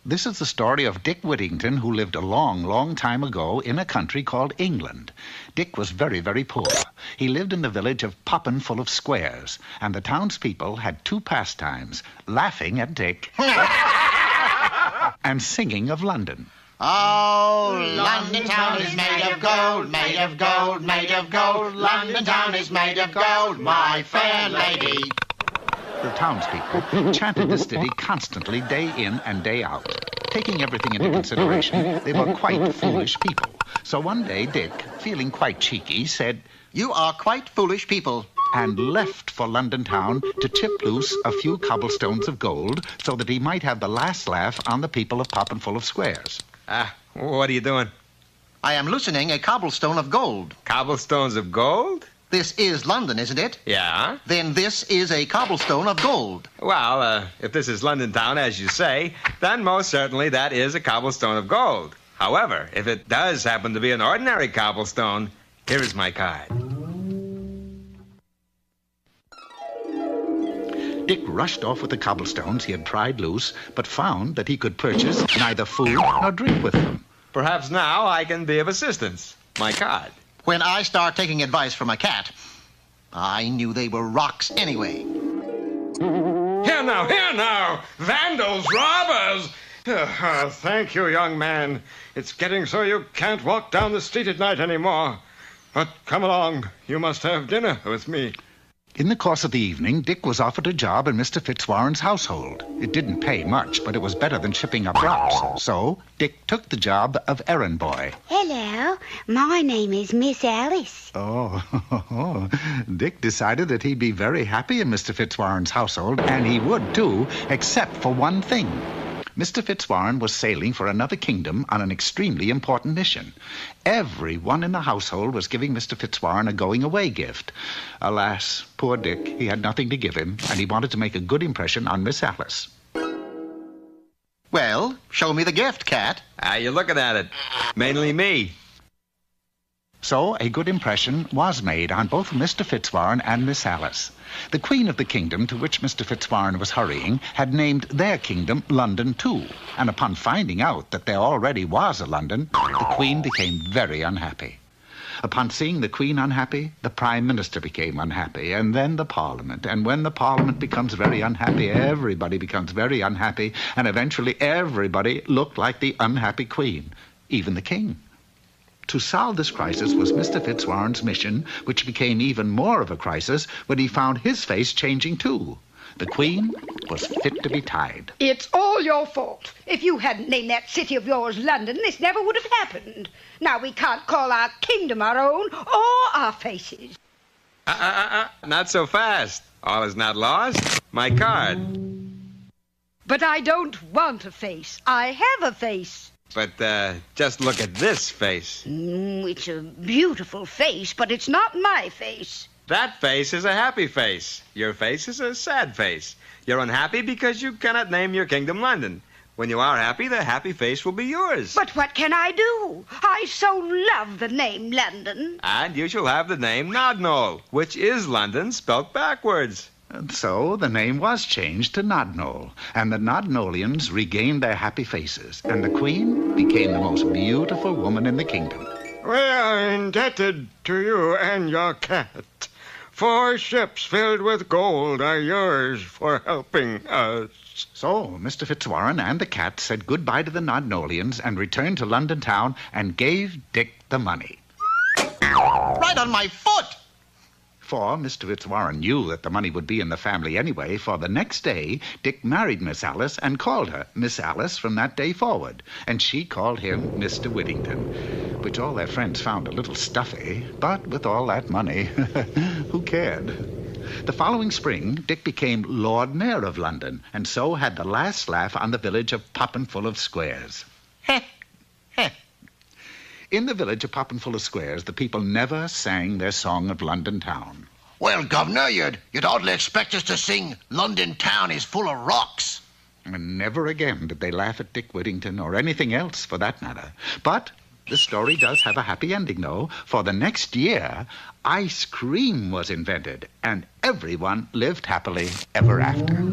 This is the story of Dick Whittington, who lived a long, long time ago in a country called England. Dick was very, very poor. He lived in the village of Poppin full of Squares, and the townspeople had two pastimes, laughing at Dick and singing of London. Oh, London town is made of gold, made of gold, made of gold. London town is made of gold, my fair lady. The townspeople chanted this ditty constantly, day in and day out. Taking everything into consideration, they were quite foolish people. So one day, Dick, feeling quite cheeky, said, "You are quite foolish people," and left for London town to tip loose a few cobblestones of gold so that he might have the last laugh on the people of Poppin full of Squares. What are you doing? I am loosening a cobblestone of gold. Cobblestones of gold? This is London, isn't it? Yeah. Then this is a cobblestone of gold. Well, if this is London town, as you say, then most certainly that is a cobblestone of gold. However, if it does happen to be an ordinary cobblestone, here is my card. Dick rushed off with the cobblestones he had pried loose, but found that he could purchase neither food nor drink with them. Perhaps now I can be of assistance. My card. When I start taking advice from a cat, I knew they were rocks anyway. Here now! Vandals, robbers! Thank you, young man. It's getting so you can't walk down the street at night anymore. But come along. You must have dinner with me. In the course of the evening, Dick was offered a job in Mr. Fitzwarren's household. It didn't pay much, but it was better than shipping up rocks. So Dick took the job of errand boy. Hello, my name is Miss Alice. Oh, Dick decided that he'd be very happy in Mr. Fitzwarren's household, and he would too, except for one thing. Mr. Fitzwarren was sailing for another kingdom on an extremely important mission. Everyone in the household was giving Mr. Fitzwarren a going-away gift. Alas, poor Dick, he had nothing to give him, and he wanted to make a good impression on Miss Alice. Well, show me the gift, cat. You're looking at it. Mainly me. So a good impression was made on both Mr. Fitzwarren and Miss Alice. The queen of the kingdom to which Mr. Fitzwarren was hurrying had named their kingdom London too, and upon finding out that there already was a London, the queen became very unhappy. Upon seeing the queen unhappy, the prime minister became unhappy, and then the parliament. And when the parliament becomes very unhappy, everybody becomes very unhappy, and eventually everybody looked like the unhappy queen, even the king. To solve this crisis was Mr. Fitzwarren's mission, which became even more of a crisis when he found his face changing too. The queen was fit to be tied. It's all your fault. If you hadn't named that city of yours London, this never would have happened. Now we can't call our kingdom our own or our faces. Not so fast. All is not lost. My card. But I don't want a face. I have a face. But just look at this face. It's a beautiful face, but it's not my face. That face is a happy face. Your face is a sad face. You're unhappy because you cannot name your kingdom London. When you are happy, the happy face will be yours. But what can I do? I so love the name London. And you shall have the name Nodnole, which is London spelt backwards. And so the name was changed to Nodnole, and the Nodnolians regained their happy faces, and the queen became the most beautiful woman in the kingdom. We are indebted to you and your cat. 4 ships filled with gold are yours for helping us. So Mr. Fitzwarren and the cat said goodbye to the Nodnolians and returned to London town and gave Dick the money. Right on my foot! For Mr. Fitzwarren knew that the money would be in the family anyway, for the next day Dick married Miss Alice and called her Miss Alice from that day forward, and she called him Mr. Whittington, which all their friends found a little stuffy, but with all that money, who cared? The following spring, Dick became Lord Mayor of London, and so had the last laugh on the village of Poppinfull of Squares. In the village of Poppinfull of Squares, the people never sang their song of London town. Well, Governor, you'd hardly expect us to sing London town is full of rocks. And never again did they laugh at Dick Whittington or anything else for that matter. But the story does have a happy ending, though, for the next year, ice cream was invented, and everyone lived happily ever after.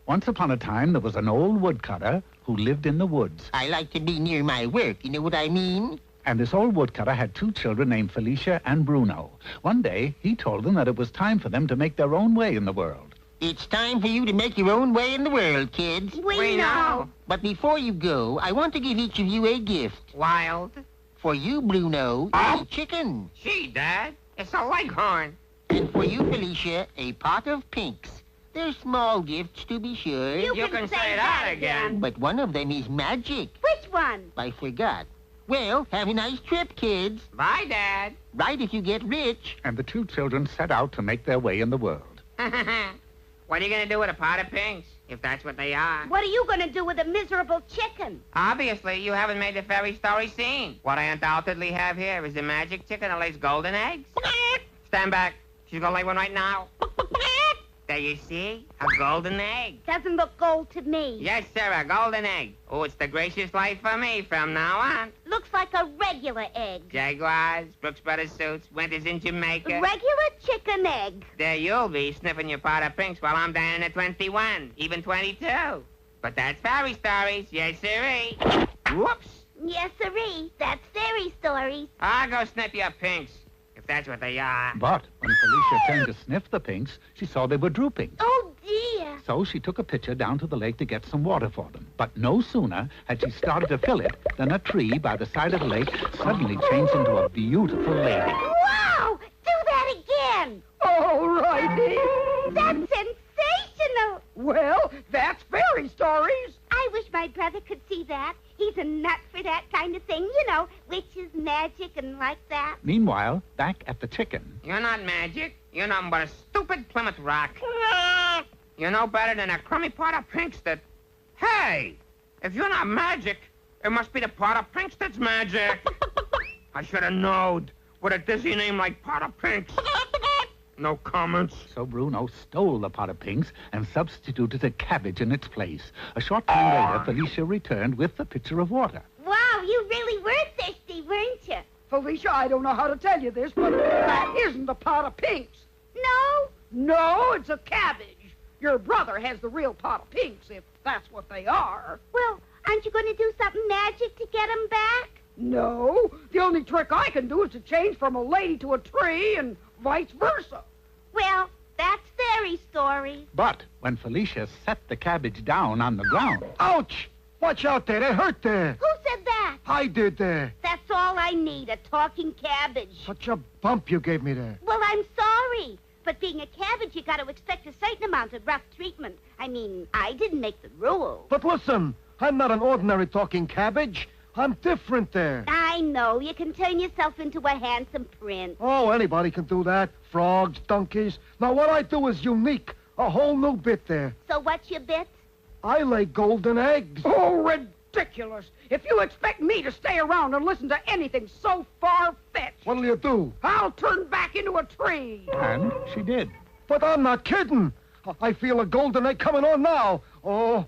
Once upon a time, there was an old woodcutter who lived in the woods. I like to be near my work, you know what I mean? And this old woodcutter had 2 children named Felicia and Bruno. One day, he told them that it was time for them to make their own way in the world. It's time for you to make your own way in the world, kids. We know. But before you go, I want to give each of you a gift. Wild. For you, Bruno, a chicken. Gee, Dad, it's a leghorn. And for you, Felicia, a pot of pinks. They're small gifts, to be sure. You can say that again. But one of them is magic. Which one? I forgot. Well, have a nice trip, kids. Bye, Dad. Right if you get rich. And the 2 children set out to make their way in the world. What are you going to do with a pot of pinks, if that's what they are? What are you going to do with a miserable chicken? Obviously, you haven't made the fairy story scene. What I undoubtedly have here is a magic chicken that lays golden eggs. Stand back. She's going to lay one right now. There you see? A golden egg. Doesn't look gold to me. Yes, sir, a golden egg. Oh, it's the gracious life for me from now on. Looks like a regular egg. Jaguars, Brooks Brothers suits, winters in Jamaica. Regular chicken egg. There you'll be sniffing your pot of pinks while I'm down at 21, even 22. But that's fairy stories, yes, sirree. Whoops. Yes, sirree. That's fairy stories. I'll go snip your pinks, if that's what they are. But when Felicia turned to sniff the pinks, she saw they were drooping. Oh, dear. So she took a pitcher down to the lake to get some water for them. But no sooner had she started to fill it than a tree by the side of the lake suddenly changed into a beautiful lady. Wow! Do that again. All righty. That's sensational. Well, that's fairy stories. I wish my brother could see that. He's a nut for that kind of thing, you know, witches, magic, and like that. Meanwhile, back at the chicken. You're not magic. You're nothing but a stupid Plymouth Rock. You're no better than a crummy pot of pinks that... Hey! If you're not magic, it must be the pot of pinks that's magic. I should have known. With a dizzy name like pot of pinks. No comments. So Bruno stole the pot of pinks and substituted a cabbage in its place. A short time later, Felicia returned with the pitcher of water. Wow, you really were thirsty, weren't you? Felicia, I don't know how to tell you this, but that isn't a pot of pinks. No? No, it's a cabbage. Your brother has the real pot of pinks, if that's what they are. Well, aren't you going to do something magic to get 'em back? No. The only trick I can do is to change from a lady to a tree and vice versa. Well, that's fairy stories. But when Felicia set the cabbage down on the ground... Ouch! Watch out there, it hurt there. Who said that? I did there. That's all I need, a talking cabbage. Such a bump you gave me there. Well, I'm sorry. But being a cabbage, you got to expect a certain amount of rough treatment. I mean, I didn't make the rules. But listen, I'm not an ordinary talking cabbage. I'm different there. I know. You can turn yourself into a handsome prince. Oh, anybody can do that. Frogs, donkeys. Now, what I do is unique. A whole new bit there. So what's your bit? I lay golden eggs. Oh, ridiculous. If you expect me to stay around and listen to anything so far-fetched... What'll you do? I'll turn back into a tree. And she did. But I'm not kidding. I feel a golden egg coming on now. Oh,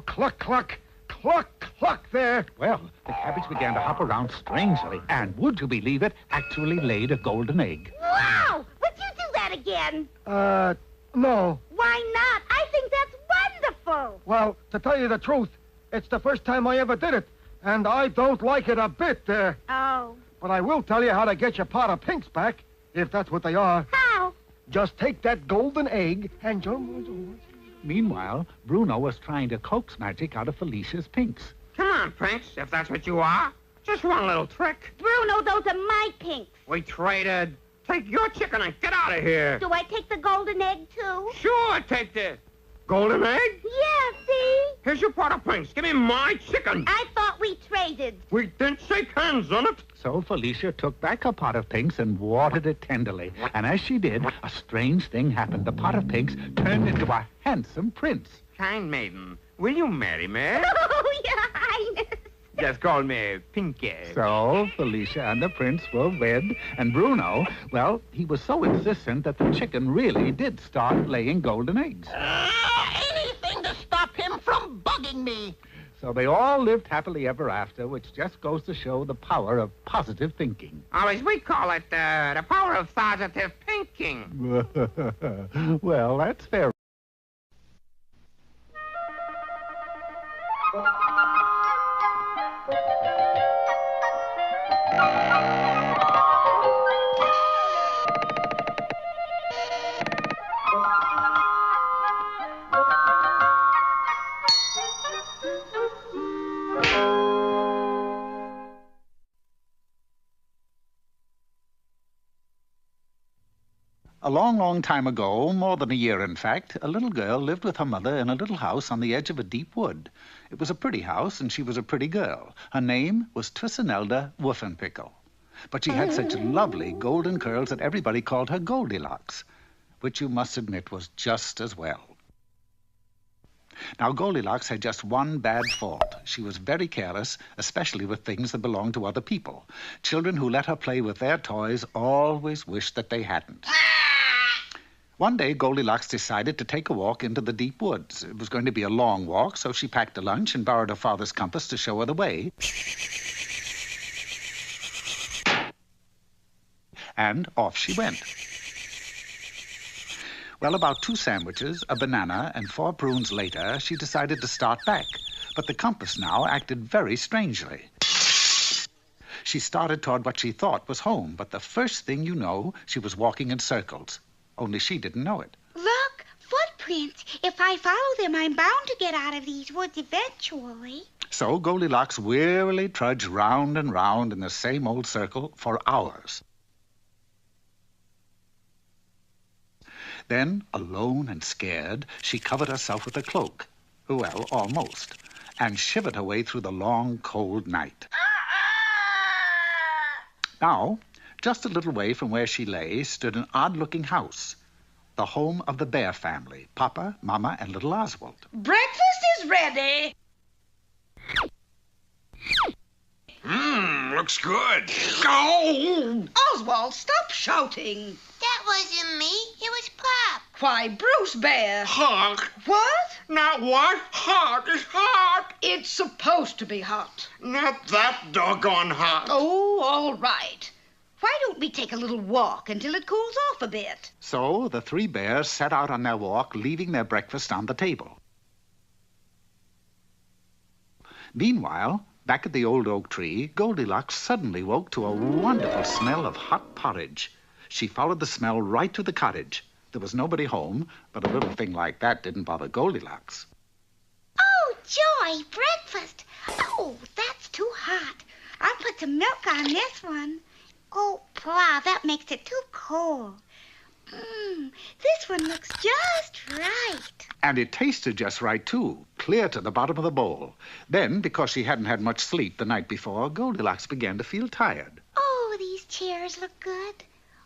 cluck, cluck. Cluck, cluck there. Well, the cabbage began to hop around strangely, and would you believe it, actually laid a golden egg. Wow! Would you do that again? No. Why not? I think that's wonderful. Well, to tell you the truth, it's the first time I ever did it, and I don't like it a bit there. Oh. But I will tell you how to get your pot of pinks back, if that's what they are. How? Just take that golden egg and... Meanwhile, Bruno was trying to coax magic out of Felicia's pinks. Come on, Prince, if that's what you are. Just one little trick. Bruno, those are my pinks. We traded. Take your chicken and get out of here. Do I take the golden egg, too? Sure, take this. Golden egg? Yeah, see? Here's your pot of pinks. Give me my chicken. I thought we traded. We didn't shake hands on it. So Felicia took back her pot of pinks and watered it tenderly. And as she did, a strange thing happened. The pot of pinks turned into a handsome prince. Kind maiden, will you marry me? Oh, Your Highness. Just call me Pinky. So Felicia and the prince were wed, and Bruno, well, he was so insistent that the chicken really did start laying golden eggs. Anything to stop him from bugging me. So they all lived happily ever after, which just goes to show the power of positive thinking. Or as we call it, the power of positive pinking. Well, that's fair. A long, long time ago, more than a year in fact, a little girl lived with her mother in a little house on the edge of a deep wood. It was a pretty house, and she was a pretty girl. Her name was Twissenelda Woofenpickle. But she had such lovely golden curls that everybody called her Goldilocks, which you must admit was just as well. Now, Goldilocks had just one bad fault. She was very careless, especially with things that belonged to other people. Children who let her play with their toys always wished that they hadn't. One day, Goldilocks decided to take a walk into the deep woods. It was going to be a long walk, so she packed a lunch and borrowed her father's compass to show her the way. And off she went. Well, about 2 sandwiches, a banana, and 4 prunes later, she decided to start back. But the compass now acted very strangely. She started toward what she thought was home, but the first thing you know, she was walking in circles. Only she didn't know it. Look, footprints. If I follow them, I'm bound to get out of these woods eventually. So Goldilocks wearily trudged round and round in the same old circle for hours. Then, alone and scared, she covered herself with a cloak. Well, almost. And shivered her way through the long, cold night. Now, just a little way from where she lay stood an odd-looking house, the home of the Bear family, Papa, Mama, and little Oswald. Breakfast is ready. Looks good. Go! Oswald, stop shouting. That wasn't me. It was Pop. Why, Bruce Bear. Hawk. What? Not what? Hawk is hawk. It's supposed to be hot. Not that doggone hot. Oh, all right. Why don't we take a little walk until it cools off a bit? So the three bears set out on their walk, leaving their breakfast on the table. Meanwhile, back at the old oak tree, Goldilocks suddenly woke to a wonderful smell of hot porridge. She followed the smell right to the cottage. There was nobody home, but a little thing like that didn't bother Goldilocks. Oh, joy, breakfast. Oh, that's too hot. I'll put some milk on this one. Oh, brah, that makes it too cold. This one looks just right. And it tasted just right, too, clear to the bottom of the bowl. Then, because she hadn't had much sleep the night before, Goldilocks began to feel tired. Oh, these chairs look good.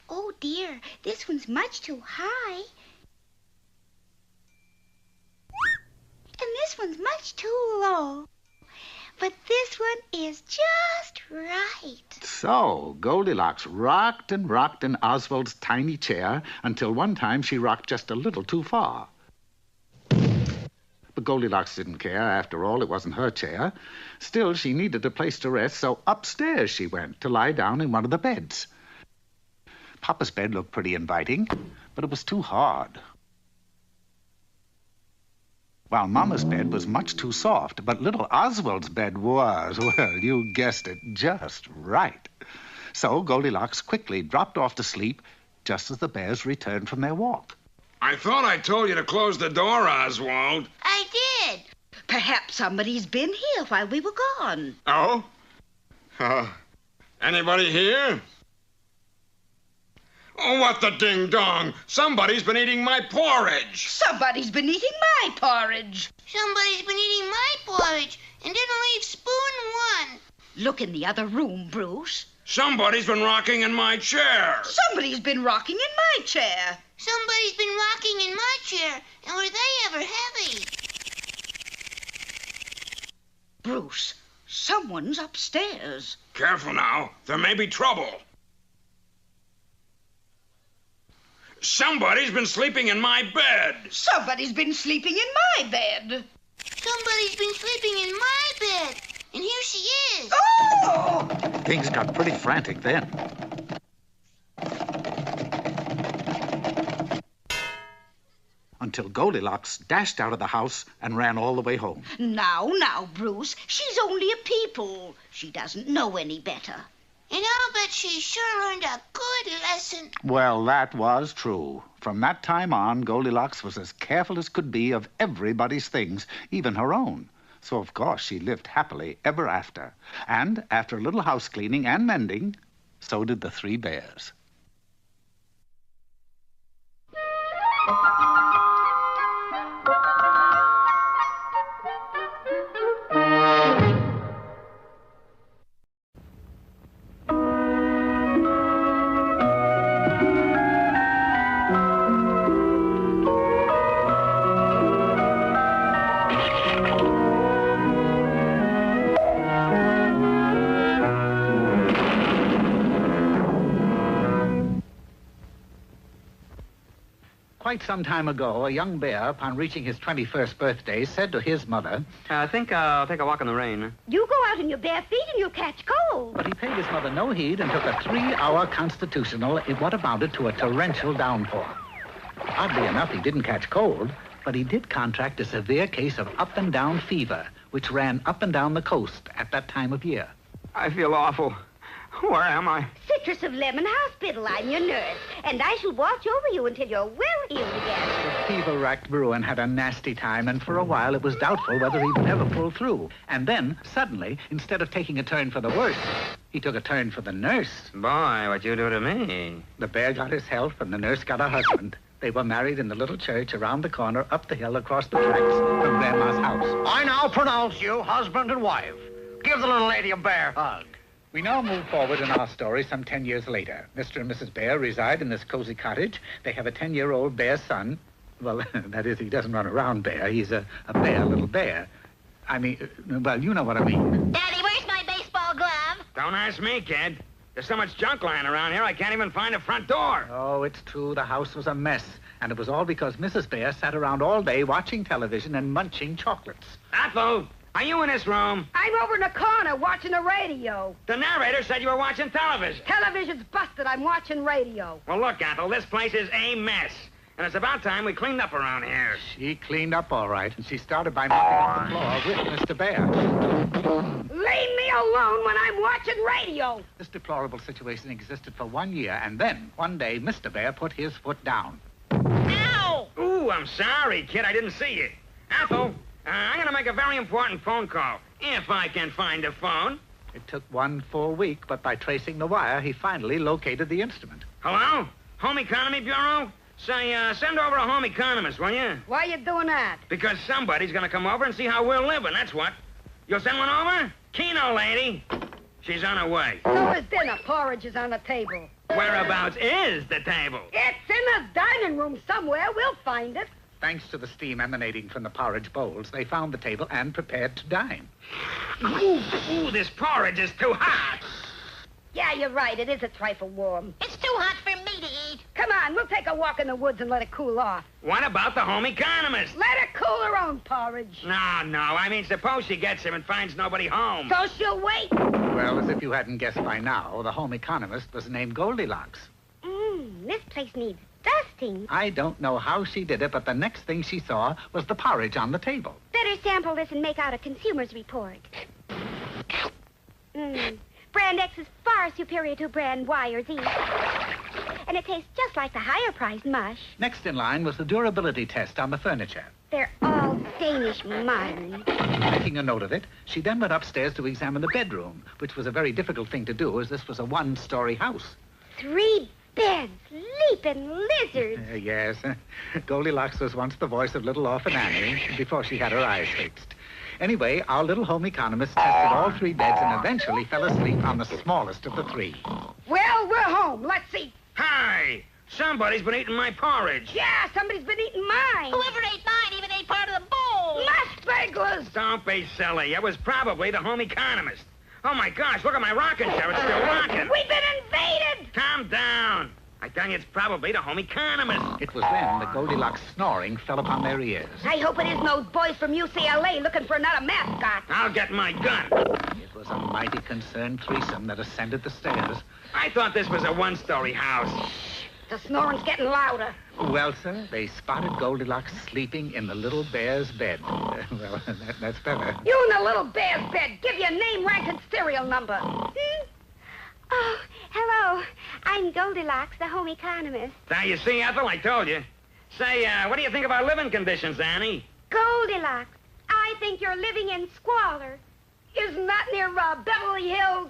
Oh, dear, this one's much too high. And this one's much too low. But this one is just right. So Goldilocks rocked and rocked in Oswald's tiny chair until one time she rocked just a little too far. But Goldilocks didn't care. After all, it wasn't her chair. Still, she needed a place to rest, so upstairs she went to lie down in one of the beds. Papa's bed looked pretty inviting, but it was too hard. While Mama's bed was much too soft, but little Oswald's bed was, well, you guessed it, just right. So Goldilocks quickly dropped off to sleep just as the bears returned from their walk. I thought I told you to close the door, Oswald. I did. Perhaps somebody's been here while we were gone. Oh? Anybody here? Oh, what the ding-dong! Somebody's been eating my porridge! Somebody's been eating my porridge. Somebody's been eating my porridge and didn't leave spoon one. Look in the other room, Bruce. Somebody's been rocking in my chair! Somebody's been rocking in my chair. Somebody's been rocking in my chair, and were they ever heavy? Bruce, someone's upstairs. Careful now. There may be trouble. Somebody's been sleeping in my bed. Somebody's been sleeping in my bed. Somebody's been sleeping in my bed, and here she is. Oh! Things got pretty frantic then. Until Goldilocks dashed out of the house and ran all the way home. Now, Bruce, she's only a people. She doesn't know any better. And I'll bet she sure learned a good lesson. Well, that was true. From that time on, Goldilocks was as careful as could be of everybody's things, even her own. So, of course, she lived happily ever after. And after a little house cleaning and mending, so did the three bears. Quite some time ago, a young bear, upon reaching his 21st birthday, said to his mother, I think I'll take a walk in the rain. You go out in your bare feet and you'll catch cold. But he paid his mother no heed and took a 3-hour constitutional in what amounted to a torrential downpour. Oddly enough, he didn't catch cold, but he did contract a severe case of up-and-down fever, which ran up and down the coast at that time of year. I feel awful. Where am I? Citrus of Lemon Hospital. I'm your nurse, and I shall watch over you until you're well healed again. The fever-racked Bruin had a nasty time, and for a while it was doubtful whether he would ever pull through. And then, suddenly, instead of taking a turn for the worse, he took a turn for the nurse. Boy, what you do to me. The bear got his health, and the nurse got her husband. They were married in the little church around the corner, up the hill, across the tracks from Grandma's house. I now pronounce you husband and wife. Give the little lady a bear hug. We now move forward in our story some 10 years later. Mr. and Mrs. Bear reside in this cozy cottage. They have a 10-year-old bear son. Well, that is, he doesn't run around bear. He's a bear, little bear. I mean, well, you know what I mean. Daddy, where's my baseball glove? Don't ask me, kid. There's so much junk lying around here, I can't even find a front door. Oh, it's true. The house was a mess. And it was all because Mrs. Bear sat around all day watching television and munching chocolates. Apple! Are you in this room? I'm over in the corner watching the radio. The narrator said you were watching television. Television's busted. I'm watching radio. Well, look, Ethel, this place is a mess. And it's about time we cleaned up around here. She cleaned up all right, and she started by mopping up the floor with Mr. Bear. Leave me alone when I'm watching radio. This deplorable situation existed for 1 year, and then, one day, Mr. Bear put his foot down. Ow! Ooh, I'm sorry, kid. I didn't see you. Ethel, I'm going to make a very important phone call, if I can find a phone. It took 1 full week, but by tracing the wire, he finally located the instrument. Hello? Home Economy Bureau? Say, send over a home economist, will you? Why you doing that? Because somebody's going to come over and see how we're living, that's what. You'll send one over? Keno, lady. She's on her way. So is dinner. Porridge is on the table. Whereabouts is the table? It's in the dining room somewhere. We'll find it. Thanks to the steam emanating from the porridge bowls, they found the table and prepared to dine. Ooh, this porridge is too hot. Yeah, you're right. It is a trifle warm. It's too hot for me to eat. Come on, we'll take a walk in the woods and let it cool off. What about the home economist? Let her cool her own porridge. No. I mean, suppose she gets him and finds nobody home. So she'll wait. Well, as if you hadn't guessed by now, the home economist was named Goldilocks. This place needs dusting. I don't know how she did it, but the next thing she saw was the porridge on the table. Better sample this and make out a consumer's report. Brand X is far superior to brand Y or Z. And it tastes just like the higher-priced mush. Next in line was the durability test on the furniture. They're all Danish modern. Making a note of it, she then went upstairs to examine the bedroom, which was a very difficult thing to do, as this was a 1-story house. 3 beds, leaping lizards. Yes. Goldilocks was once the voice of little orphan Annie before she had her eyes fixed. Anyway, our little home economist tested all 3 beds and eventually fell asleep on the smallest of the 3. Well, we're home. Let's see. Hi! Somebody's been eating my porridge. Yeah, somebody's been eating mine. Whoever ate mine even ate part of the bowl. Mush bagels. Don't be silly. It was probably the home economist. Oh, my gosh, look at my rocking chair. It's still rocking. We've been invaded. Calm down. I tell you, it's probably the home economist. It was then that Goldilocks' snoring fell upon their ears. I hope it isn't those boys from UCLA looking for another mascot. I'll get my gun. It was a mighty concerned threesome that ascended the stairs. I thought this was a 1-story house. The snoring's getting louder. Well, sir, they spotted Goldilocks sleeping in the little bear's bed. Well, that's better. You in the little bear's bed. Give your name, rank, and serial number. Oh, hello. I'm Goldilocks, the home economist. Now, you see, Ethel, I told you. Say, what do you think of our living conditions, Annie? Goldilocks, I think you're living in squalor. Isn't that near Beverly Hills?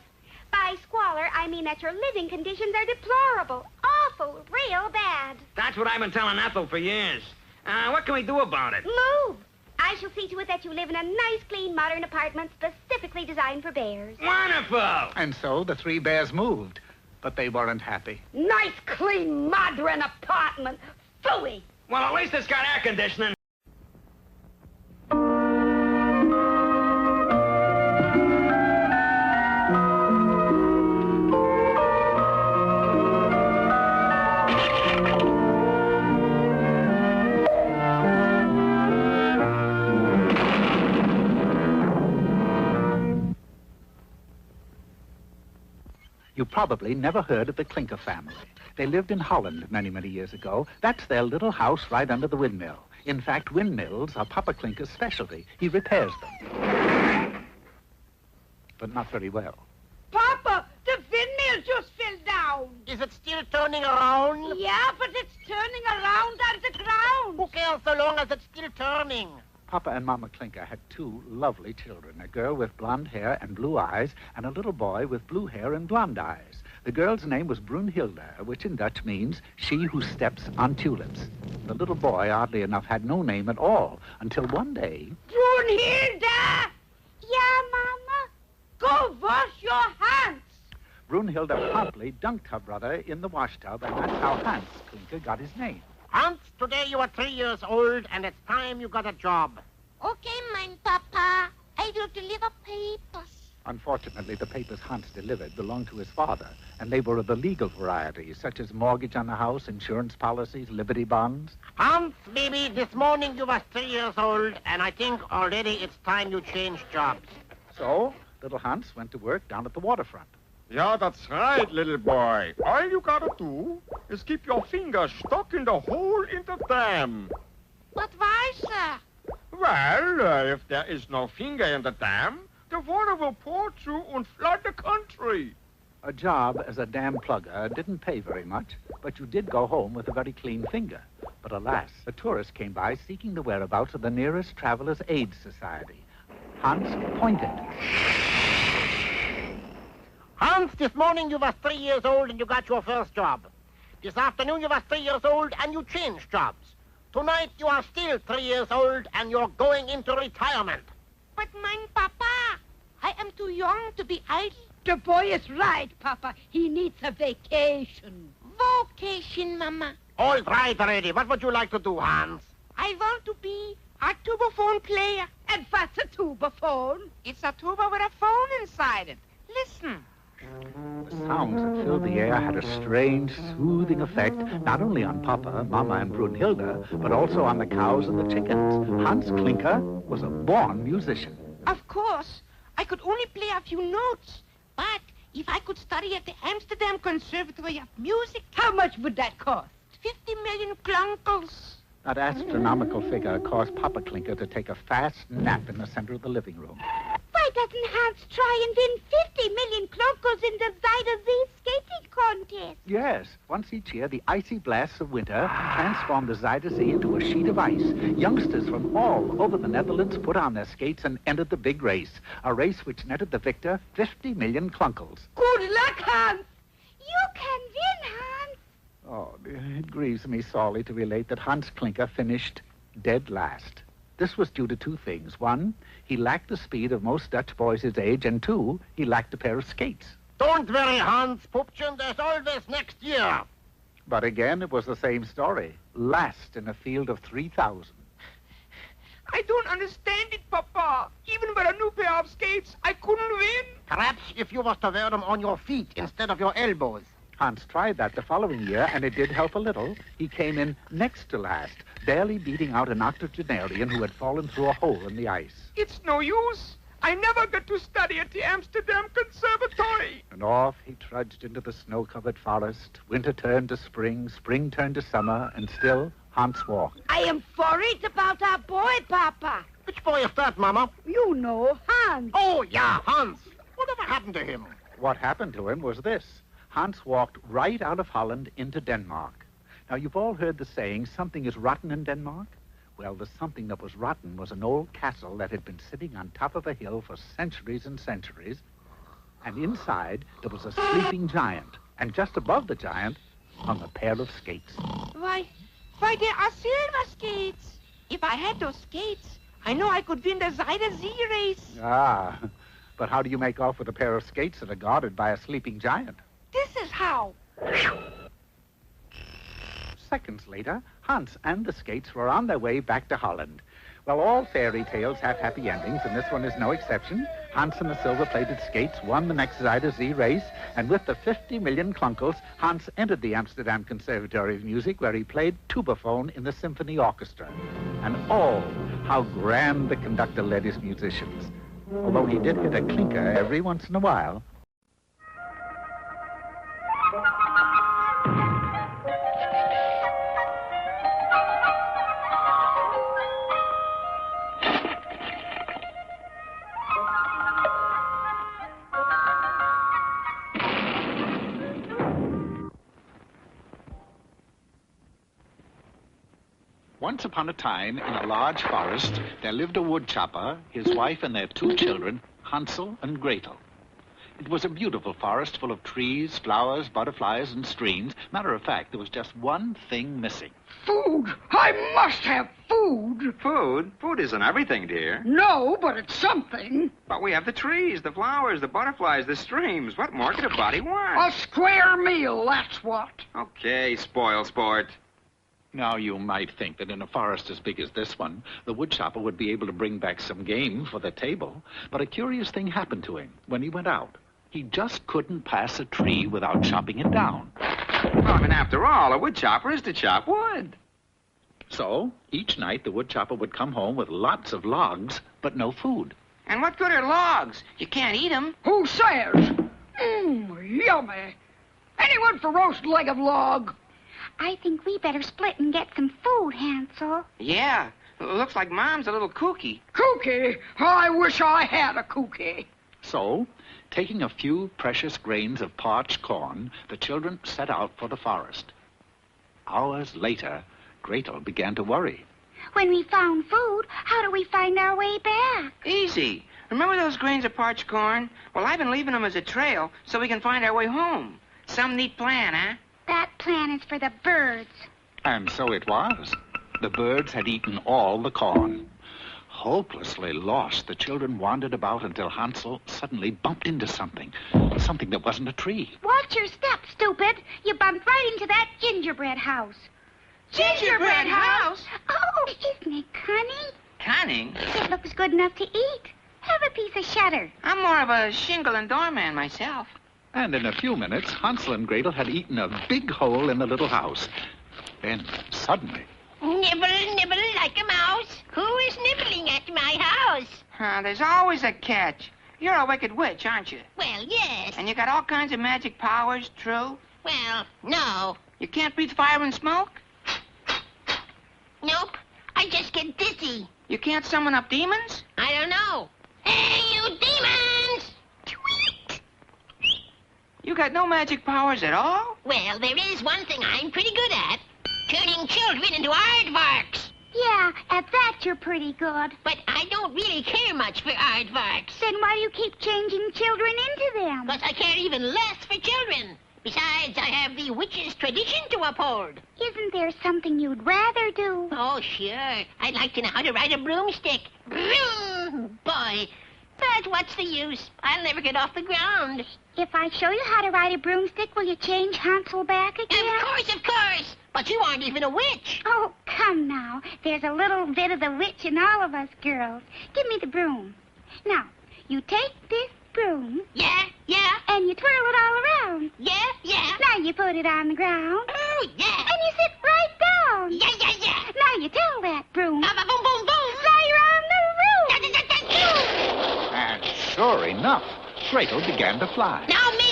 By squalor, I mean that your living conditions are deplorable, awful, real bad. That's what I've been telling Ethel for years. What can we do about it? Move. I shall see to it that you live in a nice, clean, modern apartment specifically designed for bears. Wonderful! And so the 3 bears moved, but they weren't happy. Nice, clean, modern apartment. Phooey. Well, at least it's got air conditioning. You probably never heard of the Clinker family. They lived in Holland many, many years ago. That's their little house right under the windmill. In fact, windmills are Papa Clinker's specialty. He repairs them. But not very well. Papa, the windmill just fell down. Is it still turning around? Yeah, but it's turning around on the ground. Who cares so long as it's still turning? Papa and Mama Clinker had 2 lovely children, a girl with blonde hair and blue eyes, and a little boy with blue hair and blonde eyes. The girl's name was Brunhilde, which in Dutch means she who steps on tulips. The little boy, oddly enough, had no name at all, until one day... Brunhilde! Yeah, Mama? Go wash your hands. Brunhilde promptly dunked her brother in the washtub, and that's how Hans Clinker got his name. Hans, today you are 3 years old, and it's time you got a job. Okay, mein Papa. I will deliver papers. Unfortunately, the papers Hans delivered belonged to his father, and they were of the legal variety, such as mortgage on the house, insurance policies, liberty bonds. Hans, baby, this morning you were 3 years old, and I think already it's time you change jobs. So, little Hans went to work down at the waterfront. Yeah, that's right, little boy. All you gotta do is keep your finger stuck in the hole in the dam. But why, sir? Well, if there is no finger in the dam, the water will pour through and flood the country. A job as a dam plugger didn't pay very much, but you did go home with a very clean finger. But alas, a tourist came by seeking the whereabouts of the nearest Travelers' Aid Society. Hans pointed. Hans, this morning you were 3 years old and you got your first job. This afternoon you were 3 years old and you changed jobs. Tonight you are still 3 years old and you're going into retirement. But mein Papa, I am too young to be idle. The boy is right, Papa. He needs a vacation. Vocation, Mama. All right, already. What would you like to do, Hans? I want to be a tubaphone player. And what's a tubaphone? It's a tuba with a phone inside it. Listen. The sounds that filled the air had a strange, soothing effect, not only on Papa, Mama, and Brunhilde, but also on the cows and the chickens. Hans Klinker was a born musician. Of course, I could only play a few notes, but if I could study at the Amsterdam Conservatory of Music... How much would that cost? 50 million klunkels. That astronomical figure caused Papa Klinker to take a fast nap in the center of the living room. Why doesn't Hans try and win 50 million klunkels in the Zuiderzee skating contest? Yes, once each year, the icy blasts of winter transformed the Zuiderzee into a sheet of ice. Youngsters from all over the Netherlands put on their skates and entered the big race, a race which netted the victor 50 million klunkels. Good luck, Hans! You can win, Hans! Oh, it grieves me sorely to relate that Hans Klinker finished dead last. This was due to two things. One, he lacked the speed of most Dutch boys his age, and two, he lacked a pair of skates. Don't worry, Hans, Pupchen, there's always next year. But again, it was the same story. Last in a field of 3,000. I don't understand it, Papa. Even with a new pair of skates, I couldn't win. Perhaps if you was to wear them on your feet instead of your elbows. Hans tried that the following year, and it did help a little. He came in next to last, barely beating out an octogenarian who had fallen through a hole in the ice. It's no use. I never got to study at the Amsterdam Conservatory. And off he trudged into the snow-covered forest. Winter turned to spring, spring turned to summer, and still Hans walked. I am worried about our boy, Papa. Which boy is that, Mama? You know, Hans. Oh, yeah, Hans. Whatever happened to him? What happened to him was this. Hans walked right out of Holland into Denmark. Now, you've all heard the saying, something is rotten in Denmark? Well, the something that was rotten was an old castle that had been sitting on top of a hill for centuries and centuries. And inside, there was a sleeping giant. And just above the giant hung a pair of skates. Why, there are silver skates. If I had those skates, I know I could win the Zuiderzee race. Ah, but how do you make off with a pair of skates that are guarded by a sleeping giant? This is how. Seconds later, Hans and the skates were on their way back to Holland. Well, all fairy tales have happy endings, and this one is no exception. Hans and the silver-plated skates won the next Zuiderzee race, and with the 50 million klunkels, Hans entered the Amsterdam Conservatory of Music, where he played tubaphone in the symphony orchestra. And oh, how grand the conductor led his musicians. Although he did hit a clinker every once in a while. Once upon a time, in a large forest, there lived a woodchopper, his wife, and their 2 children, Hansel and Gretel. It was a beautiful forest full of trees, flowers, butterflies, and streams. Matter of fact, there was just one thing missing. Food! I must have food! Food? Food isn't everything, dear. No, but it's something. But we have the trees, the flowers, the butterflies, the streams. What more could a body want? A square meal, that's what. Okay, spoil sport. Now, you might think that in a forest as big as this one, the woodchopper would be able to bring back some game for the table. But a curious thing happened to him when he went out. He just couldn't pass a tree without chopping it down. Well, I mean, after all, a woodchopper is to chop wood. So, each night the woodchopper would come home with lots of logs, but no food. And what good are logs? You can't eat them. Who says? Yummy. Anyone for roast leg of log? I think we better split and get some food, Hansel. Yeah, looks like Mom's a little kooky. Kooky? I wish I had a kooky. So, taking a few precious grains of parched corn, the children set out for the forest. Hours later, Gretel began to worry. When we found food, how do we find our way back? Easy. Remember those grains of parched corn? Well, I've been leaving them as a trail so we can find our way home. Some neat plan, huh? That plan is for the birds. And so it was. The birds had eaten all the corn. Hopelessly lost, the children wandered about until Hansel suddenly bumped into something that wasn't a tree. Watch your step, stupid. You bumped right into that gingerbread house. Gingerbread house? Oh, isn't it cunning? Cunning? It looks good enough to eat. Have a piece of shutter. I'm more of a shingle and doorman myself. And in a few minutes, Hansel and Gretel had eaten a big hole in the little house. Then, suddenly... Nibble, nibble like a mouse. Who is nibbling at my house? There's always a catch. You're a wicked witch, aren't you? Well, yes. And you got all kinds of magic powers, true? Well, no. You can't breathe fire and smoke? Nope. I just get dizzy. You can't summon up demons? I don't know. Hey, you demons! You got no magic powers at all? Well, there is one thing I'm pretty good at. Turning children into aardvarks. Yeah, at that you're pretty good. But I don't really care much for aardvarks. Then why do you keep changing children into them? Because I care even less for children. Besides, I have the witch's tradition to uphold. Isn't there something you'd rather do? Oh, sure. I'd like to know how to ride a broomstick. Vroom, boy. But what's the use? I'll never get off the ground. If I show you how to ride a broomstick, will you change Hansel back again? Of course. But you aren't even a witch. Oh, come now. There's a little bit of the witch in all of us girls. Give me the broom. Now, you take this broom. Yeah. And you twirl it all around. Yeah. Now you put it on the ground. Oh, yeah. And you sit right down. Yeah. Now you tell that broom. Boom, boom, boom. Now you're on the roof. And sure enough, Gretel began to fly. Now me.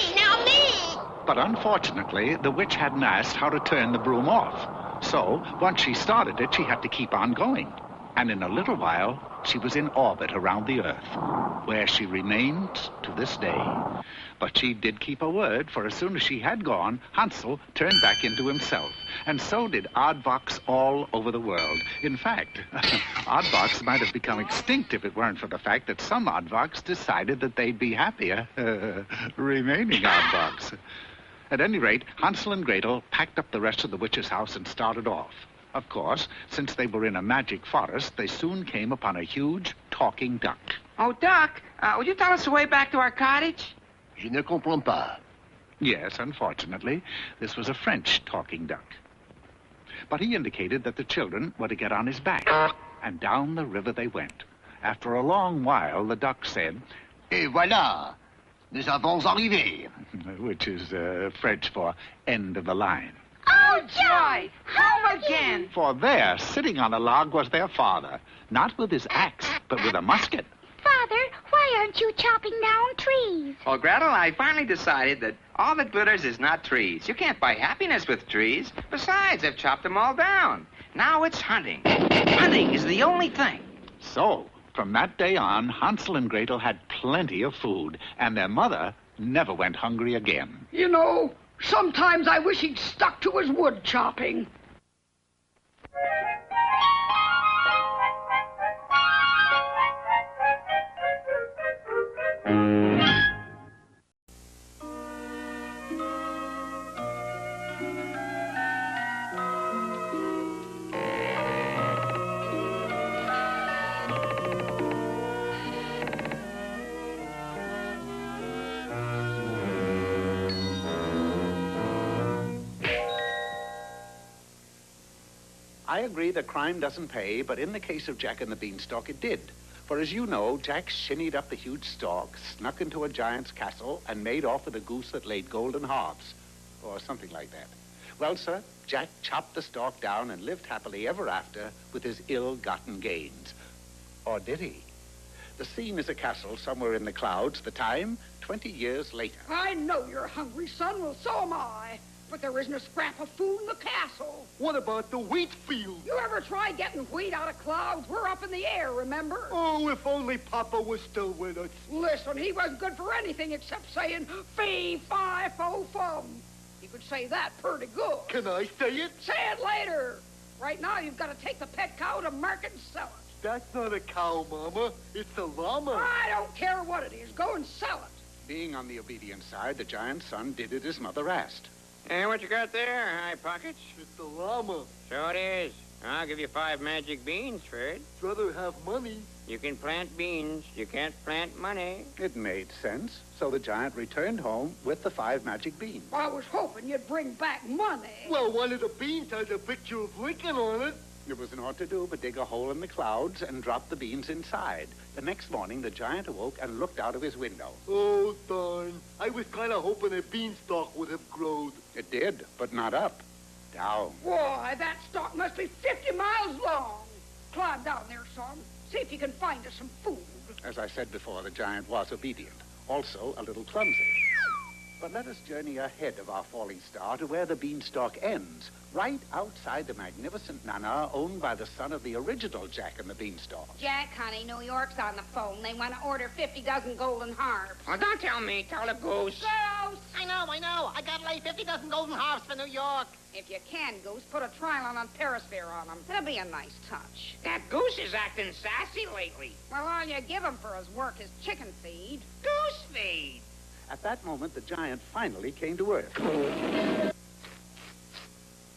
But unfortunately, the witch hadn't asked how to turn the broom off. So, once she started it, she had to keep on going. And in a little while, she was in orbit around the Earth, where she remained to this day. But she did keep her word, for as soon as she had gone, Hansel turned back into himself. And so did aardvarks all over the world. In fact, aardvarks might have become extinct if it weren't for the fact that some aardvarks decided that they'd be happier remaining aardvarks. At any rate, Hansel and Gretel packed up the rest of the witch's house and started off. Of course, since they were in a magic forest, they soon came upon a huge talking duck. Oh, Duck, would you tell us the way back to our cottage? Je ne comprends pas. Yes, unfortunately, this was a French talking duck. But he indicated that the children were to get on his back, and down the river they went. After a long while, the duck said, Et voilà, nous avons arrivé. Which is French for end of the line. Oh, joy! Home again! For there, sitting on a log, was their father, not with his axe, but with a musket. Father, why aren't you chopping down trees? Well, Gretel, I finally decided that all that glitters is not trees. You can't buy happiness with trees. Besides, I've chopped them all down. Now it's hunting. Hunting is the only thing. So, from that day on, Hansel and Gretel had plenty of food, and their mother never went hungry again. You know, sometimes I wish he'd stuck to his wood chopping. I agree that crime doesn't pay, but in the case of Jack and the Beanstalk, it did. For as you know, Jack shinnied up the huge stalk, snuck into a giant's castle, and made off with a goose that laid golden harps, or something like that. Well, sir, Jack chopped the stalk down and lived happily ever after with his ill-gotten gains. Or did he? The scene is a castle somewhere in the clouds. The time, 20 years later. I know you're hungry, son. Well, so am I. But there isn't a scrap of food in the castle. What about the wheat field? You ever try getting wheat out of clouds? We're up in the air, remember? Oh, if only Papa was still with us. Listen, he wasn't good for anything except saying fee, fi, fo, fum. He could say that pretty good. Can I say it? Say it later. Right now, you've got to take the pet cow to market and sell it. That's not a cow, Mama. It's a llama. I don't care what it is. Go and sell it. Being on the obedient side, the giant's son did as his mother asked. Hey, what you got there, High Pockets? It's a llama. So it is. I'll give you 5 magic beans for it. I'd rather have money. You can plant beans. You can't plant money. It made sense. So the giant returned home with the 5 magic beans. I was hoping you'd bring back money. Well, one of the beans has a picture of Lincoln on it. There was naught to do but dig a hole in the clouds and drop the beans inside. The next morning, the giant awoke and looked out of his window. Oh, darn. I was kind of hoping a beanstalk would have grown. It did, but not up. Down. Why, that stalk must be 50 miles long. Climb down there, son. See if you can find us some food. As I said before, the giant was obedient. Also, a little clumsy. But let us journey ahead of our falling star to where the beanstalk ends, right outside the magnificent manor owned by the son of the original Jack and the Beanstalk. Jack, honey, New York's on the phone. They want to order 50 dozen golden harps. Oh, don't tell me. Tell the goose. Goose! I know. I got like 50 dozen golden harps for New York. If you can, Goose, put a Trilon on Perisphere on them. It'll be a nice touch. That goose is acting sassy lately. Well, all you give him for his work is chicken feed. Goose feed. At that moment, the giant finally came to earth.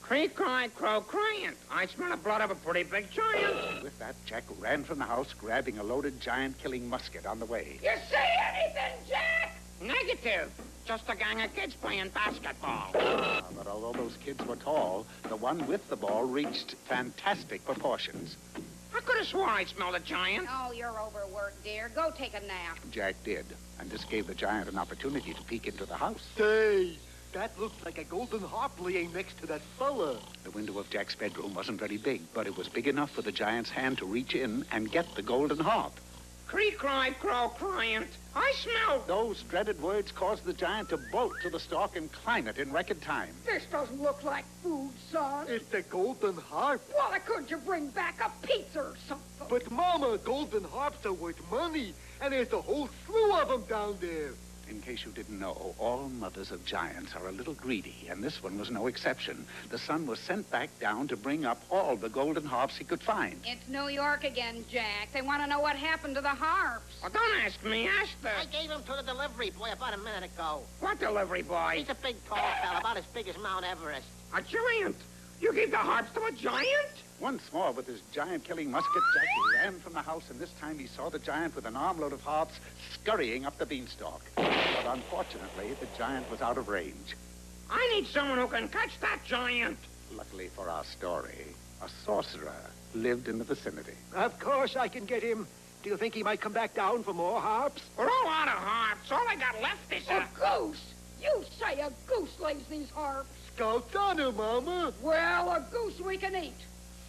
Creak, cry, crow, crying. I smell the blood of a pretty big giant. With that, Jack ran from the house, grabbing a loaded giant-killing musket on the way. You see anything, Jack? Negative. Just a gang of kids playing basketball. But although those kids were tall, the one with the ball reached fantastic proportions. I could have swore I smelled a giant. Oh, you're overworked, dear. Go take a nap. Jack did, and this gave the giant an opportunity to peek into the house. Say, that looks like a golden harp laying next to that fella. The window of Jack's bedroom wasn't very big, but it was big enough for the giant's hand to reach in and get the golden harp. Creak, cry, crow, crying. I smell. Those dreaded words caused the giant to bolt to the stalk and climb it in record time. This doesn't look like food, son. It's the golden harp. Why couldn't you bring back a pizza or something? But, Mama, golden harps are worth money, and there's a whole slew of them down there. In case you didn't know, all mothers of giants are a little greedy, and this one was no exception. The son was sent back down to bring up all the golden harps he could find. It's New York again, Jack. They want to know what happened to the harps. Well, don't ask me. Ask the... I gave them to the delivery boy about a minute ago. What delivery boy? He's a big, tall fella, about as big as Mount Everest. A giant. You gave the harps to a giant? Once more, with his giant-killing musket, Jack ran from the house, and this time he saw the giant with an armload of harps scurrying up the beanstalk. But unfortunately, the giant was out of range. I need someone who can catch that giant. Luckily for our story, a sorcerer lived in the vicinity. Of course I can get him. Do you think he might come back down for more harps? We're all out of harps. All I got left is a goose. You say a goose lays these harps. Scout's honor, Mama. Well, a goose we can eat.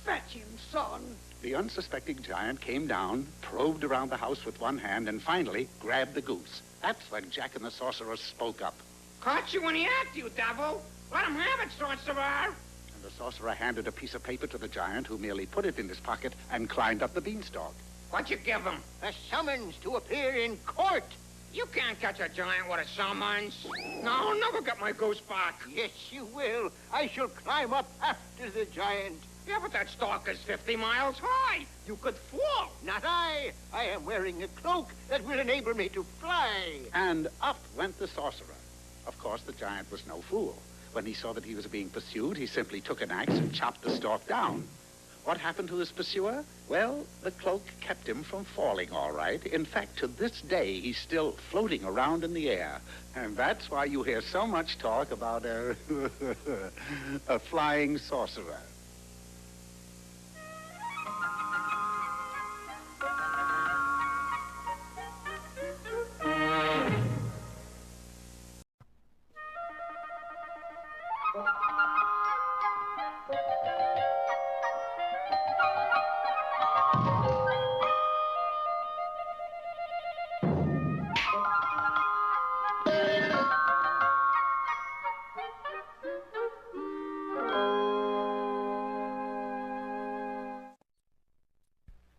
Fetch him, son. The unsuspecting giant came down, probed around the house with one hand, and finally grabbed the goose. That's when Jack and the sorcerer spoke up. Caught you in the act, you devil. Let him have it, sorcerer. And the sorcerer handed a piece of paper to the giant, who merely put it in his pocket and climbed up the beanstalk. What'd you give him? A summons to appear in court. You can't catch a giant with a summons. No, I'll never get my goose back. Yes, you will. I shall climb up after the giant. Yeah, but that stalk is 50 miles high. You could fall. Not I. I am wearing a cloak that will enable me to fly. And up went the sorcerer. Of course, the giant was no fool. When he saw that he was being pursued, he simply took an axe and chopped the stalk down. What happened to his pursuer? Well, the cloak kept him from falling, all right. In fact, to this day, he's still floating around in the air. And that's why you hear so much talk about a flying sorcerer.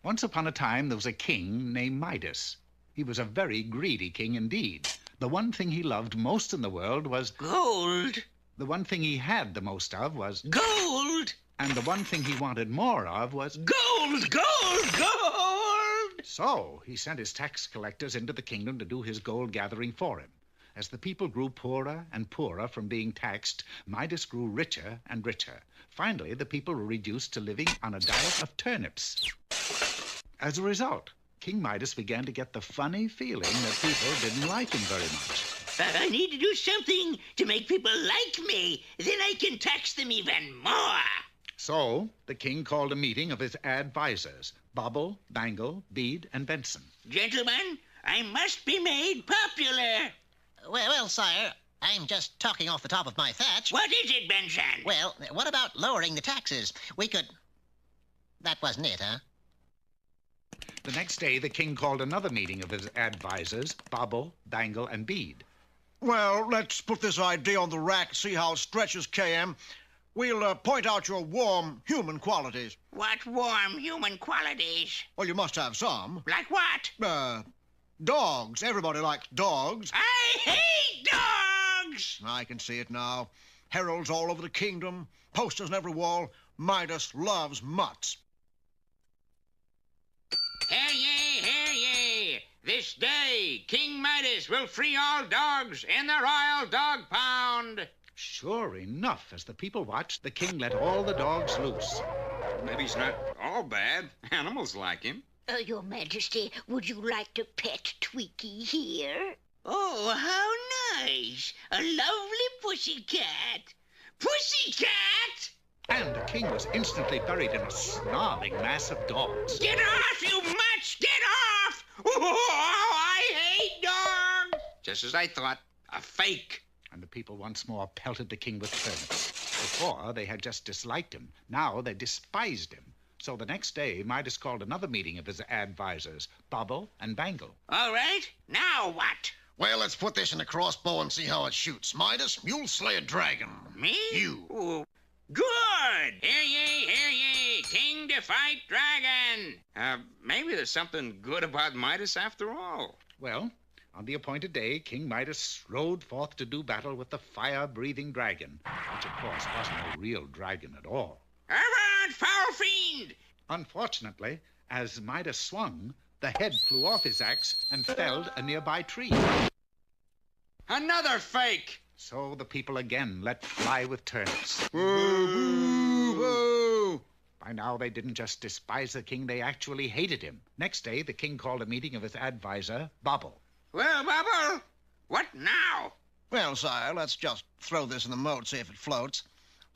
Once upon a time, there was a king named Midas. He was a very greedy king indeed. The one thing he loved most in the world was gold. The one thing he had the most of was gold. And the one thing he wanted more of was gold, gold, gold. So he sent his tax collectors into the kingdom to do his gold gathering for him. As the people grew poorer and poorer from being taxed, Midas grew richer and richer. Finally, the people were reduced to living on a diet of turnips. As a result, King Midas began to get the funny feeling that people didn't like him very much. I need to do something to make people like me. Then I can tax them even more. So the king called a meeting of his advisors, Bobble, Bangle, Bead, and Benson. Gentlemen, I must be made popular. Well, sire, I'm just talking off the top of my thatch. What is it, Benson? Well, what about lowering the taxes? We could... That wasn't it, huh? The next day, the king called another meeting of his advisors, Bobble, Bangle, and Bead. Well, let's put this idea on the rack, see how it stretches, KM. We'll point out your warm human qualities. What warm human qualities? Well, you must have some. Like what? Dogs. Everybody likes dogs. I hate dogs! I can see it now. Heralds all over the kingdom, posters on every wall. Midas loves mutts. Hear ye, hear ye! This day, King Midas will free all dogs in the royal dog pound. Sure enough, as the people watched, the king let all the dogs loose. Maybe he's not all bad. Animals like him. Your Majesty, would you like to pet Tweaky here? Oh, how nice. A lovely pussycat. Pussycat! And the king was instantly buried in a snarling mass of dogs. Get off, you mutts! Get off! Oh, I hate dogs! Just as I thought. A fake. And the people once more pelted the king with turnips. Before, they had just disliked him. Now they despised him. So the next day, Midas called another meeting of his advisors, Bobble and Bangle. All right, now what? Well, let's put this in a crossbow and see how it shoots. Midas, you'll slay a dragon. Me? You. Ooh, good! Hear ye, hear ye! King to fight dragon! Maybe there's something good about Midas after all. Well, on the appointed day, King Midas strode forth to do battle with the fire-breathing dragon, which, of course, wasn't a real dragon at all. Avaunt, foul fiend! Unfortunately, as Midas swung, the head flew off his axe and felled a nearby tree. Another fake! So the people again let fly with turnips. Boo, boo, boo. By now, they didn't just despise the king, they actually hated him. Next day, the king called a meeting of his advisor, Bobble. Well, Bobble, what now? Well, sire, let's just throw this in the moat, see if it floats.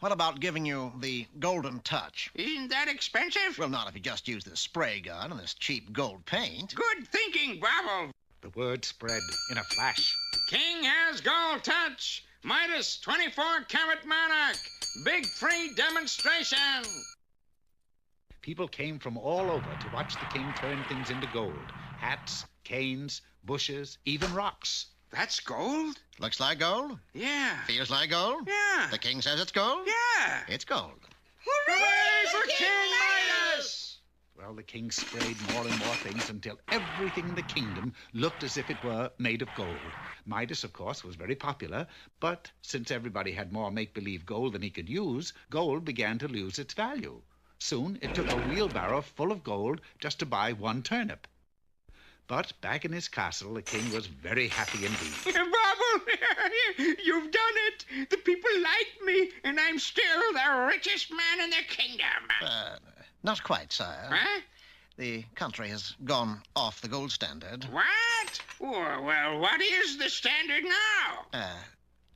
What about giving you the golden touch? Isn't that expensive? Well, not if you just use this spray gun and this cheap gold paint. Good thinking, Bobble. The word spread in a flash. King has gold touch! Midas 24-carat monarch! Big free demonstration! People came from all over to watch the king turn things into gold. Hats, canes, bushes, even rocks. That's gold? Looks like gold? Yeah. Feels like gold? Yeah. The king says it's gold? Yeah. It's gold. Hooray for King Midas! Well, the king sprayed more and more things until everything in the kingdom looked as if it were made of gold. Midas, of course, was very popular, but since everybody had more make-believe gold than he could use, gold began to lose its value. Soon, it took a wheelbarrow full of gold just to buy one turnip. But back in his castle, the king was very happy indeed. Bobble, you've done it. The people like me, and I'm still the richest man in the kingdom. Not quite, sire. Huh? The country has gone off the gold standard. What? Well, what is the standard now?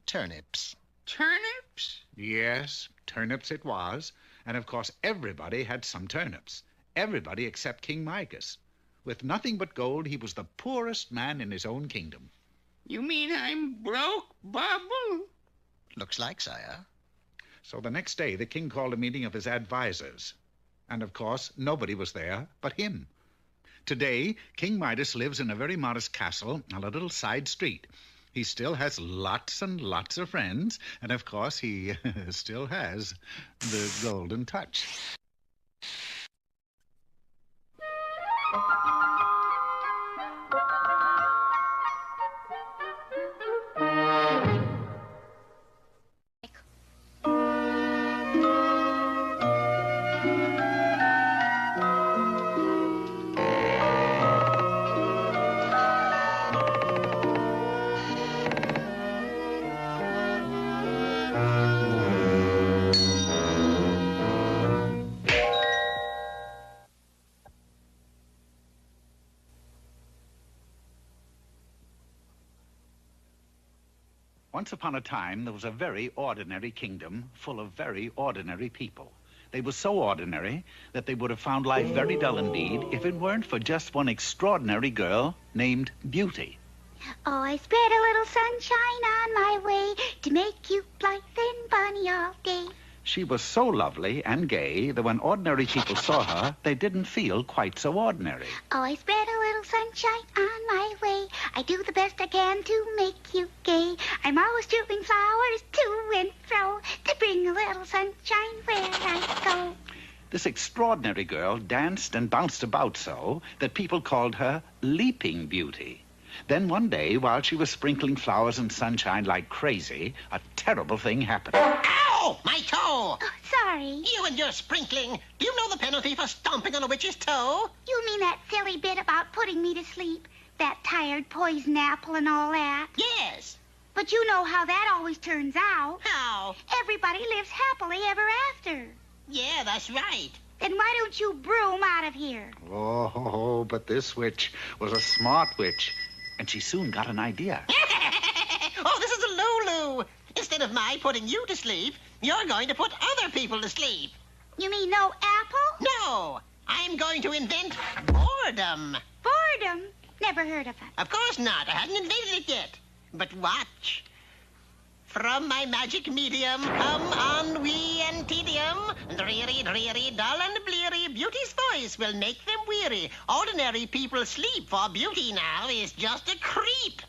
Turnips. Turnips? Yes, turnips it was. And of course, everybody had some turnips. Everybody except King Midas. With nothing but gold, he was the poorest man in his own kingdom. You mean I'm broke, Bobble? Looks like, sire. So the next day, the king called a meeting of his advisors. And of course, nobody was there but him. Today, King Midas lives in a very modest castle on a little side street. He still has lots and lots of friends, and of course, he still has the golden touch. Once upon a time, there was a very ordinary kingdom full of very ordinary people. They were so ordinary that they would have found life very dull indeed if it weren't for just one extraordinary girl named Beauty. Oh, I spread a little sunshine on my way to make you blithe and bonny all day. She was so lovely and gay that when ordinary people saw her, they didn't feel quite so ordinary. Oh, I spread a little sunshine on my way. I do the best I can to make you gay. I'm always strewn flowers to and fro to bring a little sunshine where I go. This extraordinary girl danced and bounced about so that people called her Leaping Beauty. Then one day, while she was sprinkling flowers and sunshine like crazy, a terrible thing happened. Ow! My toe! Oh, sorry. You and your sprinkling. Do you know the penalty for stomping on a witch's toe? You mean that silly bit about putting me to sleep? That tired poison apple and all that? Yes. But you know how that always turns out. How? Everybody lives happily ever after. Yeah, that's right. Then why don't you broom out of here? Oh, but this witch was a smart witch, and she soon got an idea. Oh, this is a Lulu. Instead of my putting you to sleep, you're going to put other people to sleep. You mean no apple? No, I'm going to invent boredom. Boredom? Never heard of it. Of course not. I hadn't invented it yet. But watch. From my magic medium come ennui and tedium. Dreary, dreary, dull and bleary. Beauty's voice will make them weary. Ordinary people sleep, for beauty now is just a creep.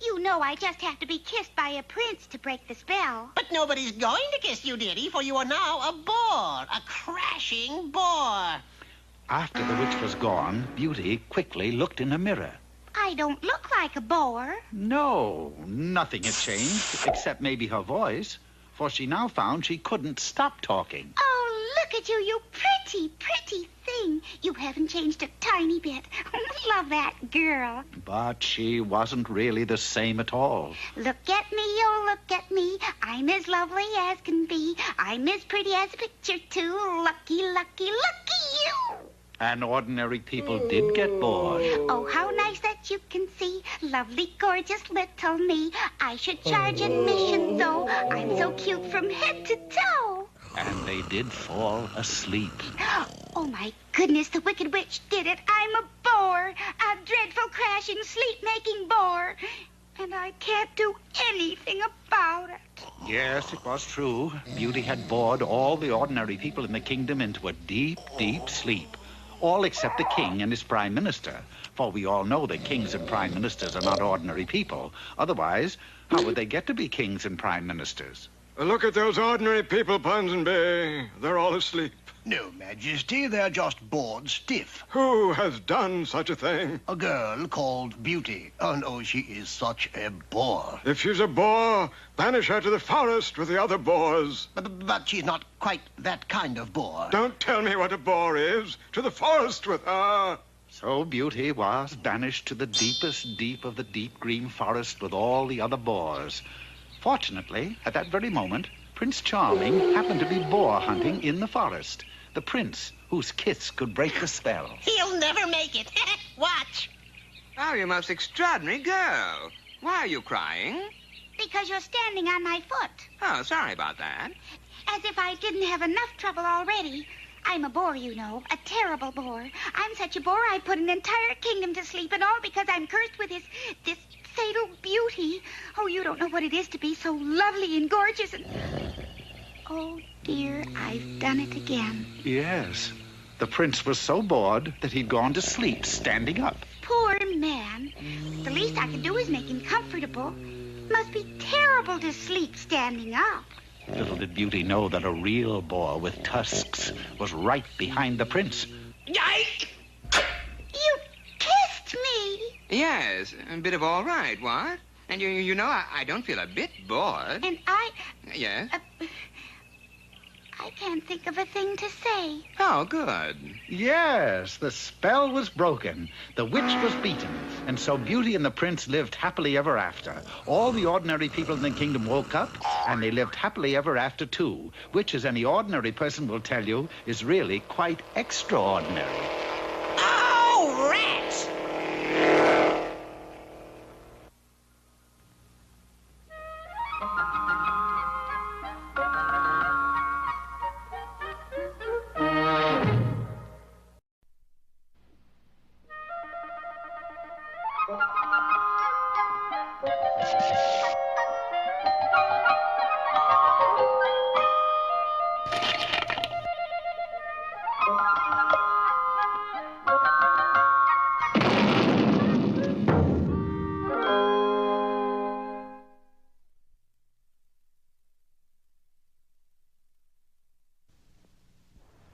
You know I just have to be kissed by a prince to break the spell. But nobody's going to kiss you, dearie, for you are now a bore. A crashing bore. After the witch was gone, Beauty quickly looked in a mirror. I don't look like a bore. No, nothing had changed, except maybe her voice, for she now found she couldn't stop talking. Oh, look at you, you pretty, pretty thing. You haven't changed a tiny bit. Love that girl. But she wasn't really the same at all. Look at me, oh, look at me. I'm as lovely as can be. I'm as pretty as a picture, too. Lucky, lucky, lucky you. And ordinary people did get bored. Oh, how nice that you can see. Lovely, gorgeous little me. I should charge admission, though. I'm so cute from head to toe. And they did fall asleep. Oh, my goodness, the Wicked Witch did it. I'm a bore. A dreadful, crashing, sleep-making bore. And I can't do anything about it. Yes, it was true. Beauty had bored all the ordinary people in the kingdom into a deep, deep sleep. All except the king and his prime minister. For we all know that kings and prime ministers are not ordinary people. Otherwise, how would they get to be kings and prime ministers? Look at those ordinary people, Ponsonby. They're all asleep. No, Majesty, they're just bored stiff. Who has done such a thing? A girl called Beauty. Oh, no, she is such a bore. If she's a bore, banish her to the forest with the other boars. But she's not quite that kind of bore. Don't tell me what a bore is. To the forest with her. So Beauty was banished to the deepest deep of the deep green forest with all the other boars. Fortunately, at that very moment, Prince Charming happened to be boar hunting in the forest. The prince whose kiss could break the spell. He'll never make it. Watch. Oh, you most extraordinary girl. Why are you crying? Because you're standing on my foot. Oh, sorry about that. As if I didn't have enough trouble already. I'm a bore, you know, a terrible bore. I'm such a bore I put an entire kingdom to sleep, and all because I'm cursed with this fatal beauty. Oh, you don't know what it is to be so lovely and gorgeous and... Oh, dear, I've done it again. Yes. The prince was so bored that he'd gone to sleep standing up. Poor man. The least I can do is make him comfortable. Must be terrible to sleep standing up. Little did Beauty know that a real boar with tusks was right behind the prince. Yike! You kissed me. Yes, a bit of all right, what? And you know, I don't feel a bit bored. And I... Yes? I can't think of a thing to say. Oh, good. Yes, the spell was broken. The witch was beaten. And so Beauty and the prince lived happily ever after. All the ordinary people in the kingdom woke up, and they lived happily ever after, too. Which, as any ordinary person will tell you, is really quite extraordinary. Oh, rats!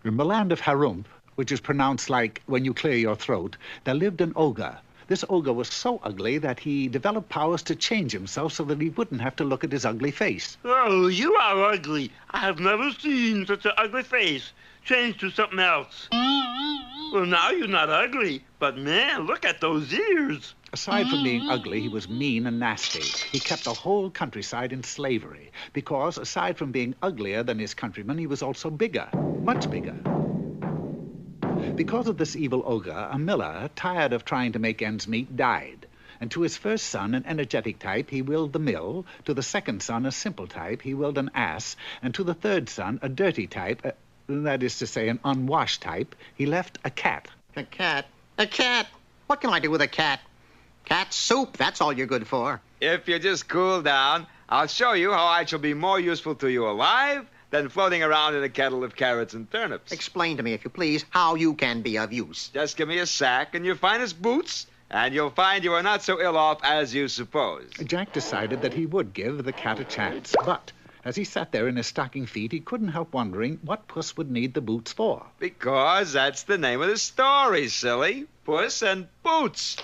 In the land of Harump, which is pronounced like when you clear your throat, there lived an ogre. This ogre was so ugly that he developed powers to change himself so that he wouldn't have to look at his ugly face. Oh, you are ugly. I have never seen such an ugly face. Change to something else. Well, now you're not ugly, but man, look at those ears. Aside from being ugly, he was mean and nasty. He kept the whole countryside in slavery because, aside from being uglier than his countrymen, he was also bigger, much bigger. Because of this evil ogre, a miller, tired of trying to make ends meet, died. And to his first son, an energetic type, he willed the mill. To the second son, a simple type, he willed an ass. And to the third son, a dirty type, that is to say, an unwashed type, he left a cat. A cat? A cat? What can I do with a cat? Cat soup, that's all you're good for. If you just cool down, I'll show you how I shall be more useful to you alive than floating around in a kettle of carrots and turnips. Explain to me, if you please, how you can be of use. Just give me a sack and your finest boots, and you'll find you are not so ill off as you suppose. Jack decided that he would give the cat a chance, but as he sat there in his stocking feet, he couldn't help wondering what Puss would need the boots for. Because that's the name of the story, silly. Puss and Boots.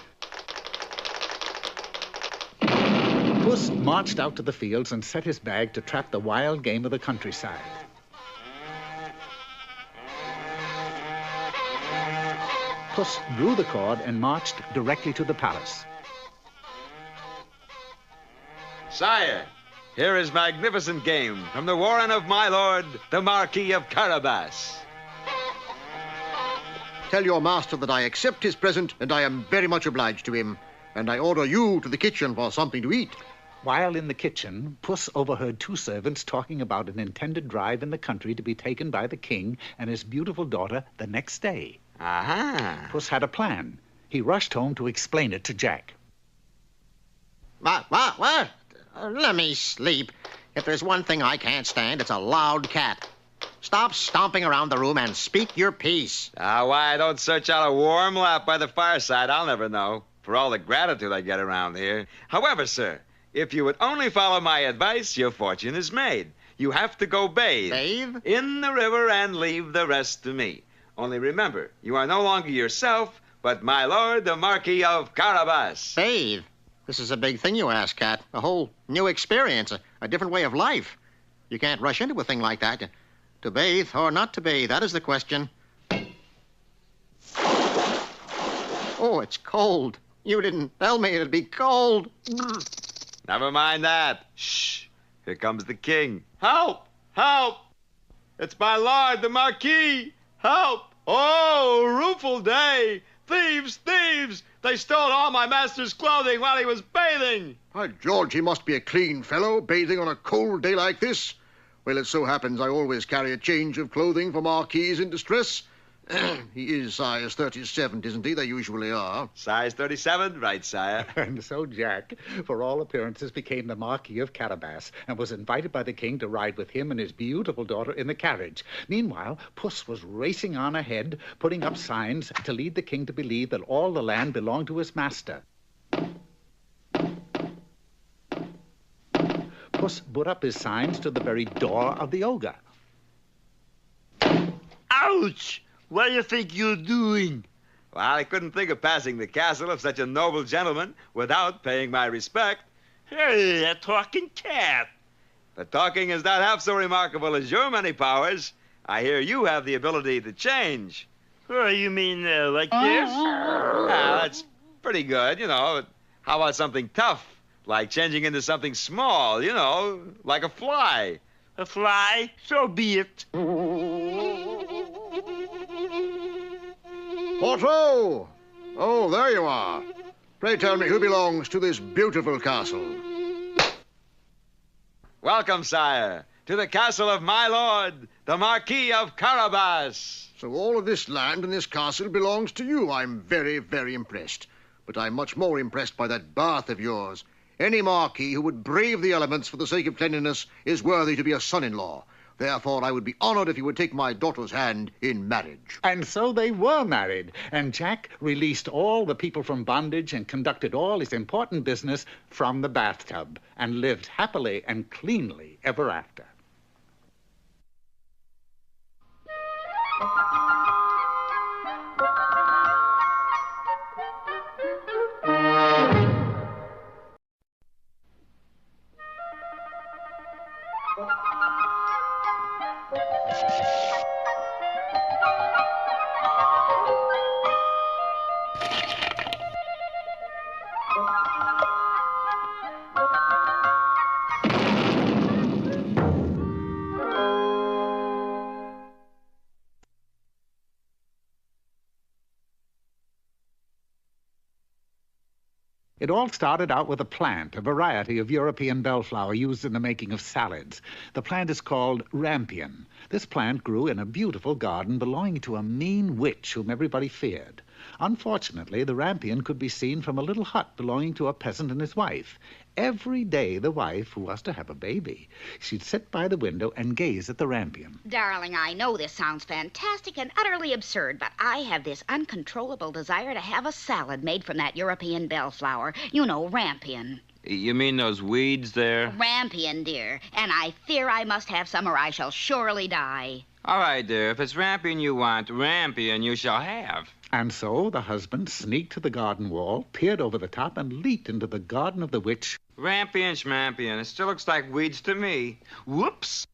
Puss marched out to the fields and set his bag to trap the wild game of the countryside. Puss drew the cord and marched directly to the palace. Sire, here is magnificent game from the warren of my lord, the Marquis of Carabas. Tell your master that I accept his present, and I am very much obliged to him. And I order you to the kitchen for something to eat. While in the kitchen, Puss overheard two servants talking about an intended drive in the country to be taken by the king and his beautiful daughter the next day. Aha! Puss had a plan. He rushed home to explain it to Jack. What? Let me sleep. If there's one thing I can't stand, it's a loud cat. Stop stomping around the room and speak your piece. Why I don't search out a warm lap by the fireside, I'll never know, for all the gratitude I get around here. However, sir, if you would only follow my advice, your fortune is made. You have to go bathe. Bathe? In the river and leave the rest to me. Only remember, you are no longer yourself, but my lord, the Marquis of Carabas. Bathe? This is a big thing you ask, Cat. A whole new experience, a different way of life. You can't rush into a thing like that. To bathe or not to bathe, that is the question. Oh, it's cold. You didn't tell me it'd be cold. Never mind that. Shh. Here comes the king. Help! Help! It's my lord, the Marquis. Help! Oh, rueful day! Thieves! Thieves! They stole all my master's clothing while he was bathing. By George, he must be a clean fellow, bathing on a cold day like this. Well, it so happens I always carry a change of clothing for marquises in distress. He is size 37, isn't he? They usually are. Size 37, right, sire. And so Jack, for all appearances, became the Marquis of Carabas and was invited by the king to ride with him and his beautiful daughter in the carriage. Meanwhile, Puss was racing on ahead, putting up signs to lead the king to believe that all the land belonged to his master. Puss put up his signs to the very door of the ogre. Ouch! What do you think you're doing? Well, I couldn't think of passing the castle of such a noble gentleman without paying my respect. Hey, a talking cat. But talking is not half so remarkable as your many powers. I hear you have the ability to change. Oh, you mean like this? That's pretty good, you know. How about something tough? Like changing into something small, you know, like a fly. A fly? So be it. Porto! Oh, there you are. Pray tell me who belongs to this beautiful castle. Welcome, sire, to the castle of my lord, the Marquis of Carabas. So all of this land and this castle belongs to you. I'm very, very impressed. But I'm much more impressed by that bath of yours. Any marquis who would brave the elements for the sake of cleanliness is worthy to be a son-in-law. Therefore, I would be honored if you would take my daughter's hand in marriage. And so they were married, and Jack released all the people from bondage and conducted all his important business from the bathtub and lived happily and cleanly ever after. It all started out with a plant, a variety of European bellflower used in the making of salads. The plant is called rampion. This plant grew in a beautiful garden belonging to a mean witch whom everybody feared. Unfortunately, the rampion could be seen from a little hut belonging to a peasant and his wife. Every day, the wife, who was to have a baby, she'd sit by the window and gaze at the rampion. Darling, I know this sounds fantastic and utterly absurd, but I have this uncontrollable desire to have a salad made from that European bellflower. You know, rampion. You mean those weeds there? Rampion, dear. And I fear I must have some or I shall surely die. All right, dear. If it's rampion you want, rampion you shall have. And so the husband sneaked to the garden wall, peered over the top, and leaped into the garden of the witch. Rampion schmampion. It still looks like weeds to me. Whoops!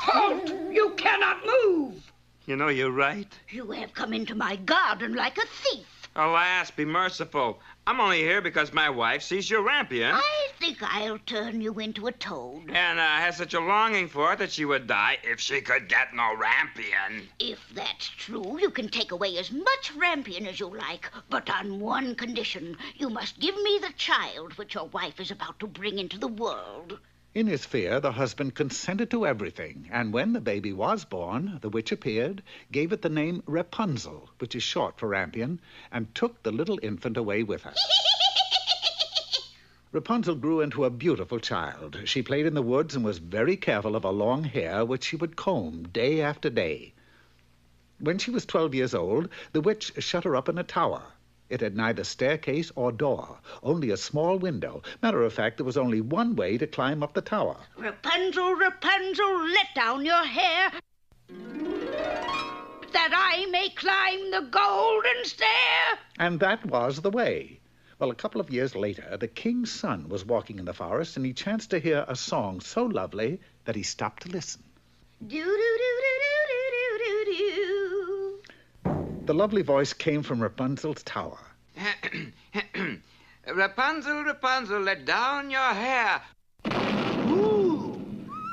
Halt! You cannot move! You know, you're right. You have come into my garden like a thief. Alas, be merciful. I'm only here because my wife sees your rampion. I think I'll turn you into a toad. And has such a longing for it that she would die if she could get no rampion. If that's true, you can take away as much rampion as you like, but on one condition. You must give me the child which your wife is about to bring into the world. In his fear, the husband consented to everything, and when the baby was born, the witch appeared, gave it the name Rapunzel, which is short for rampion, and took the little infant away with her. Rapunzel grew into a beautiful child. She played in the woods and was very careful of her long hair, which she would comb day after day. When she was 12 years old, the witch shut her up in a tower. It had neither staircase or door, only a small window. Matter of fact, there was only one way to climb up the tower. Rapunzel, Rapunzel, let down your hair, that I may climb the golden stair. And that was the way. Well, a couple of years later, the king's son was walking in the forest, and he chanced to hear a song so lovely that he stopped to listen. Do-do-do-do-do-do-do-do. The lovely voice came from Rapunzel's tower. Rapunzel, Rapunzel, let down your hair. Ooh,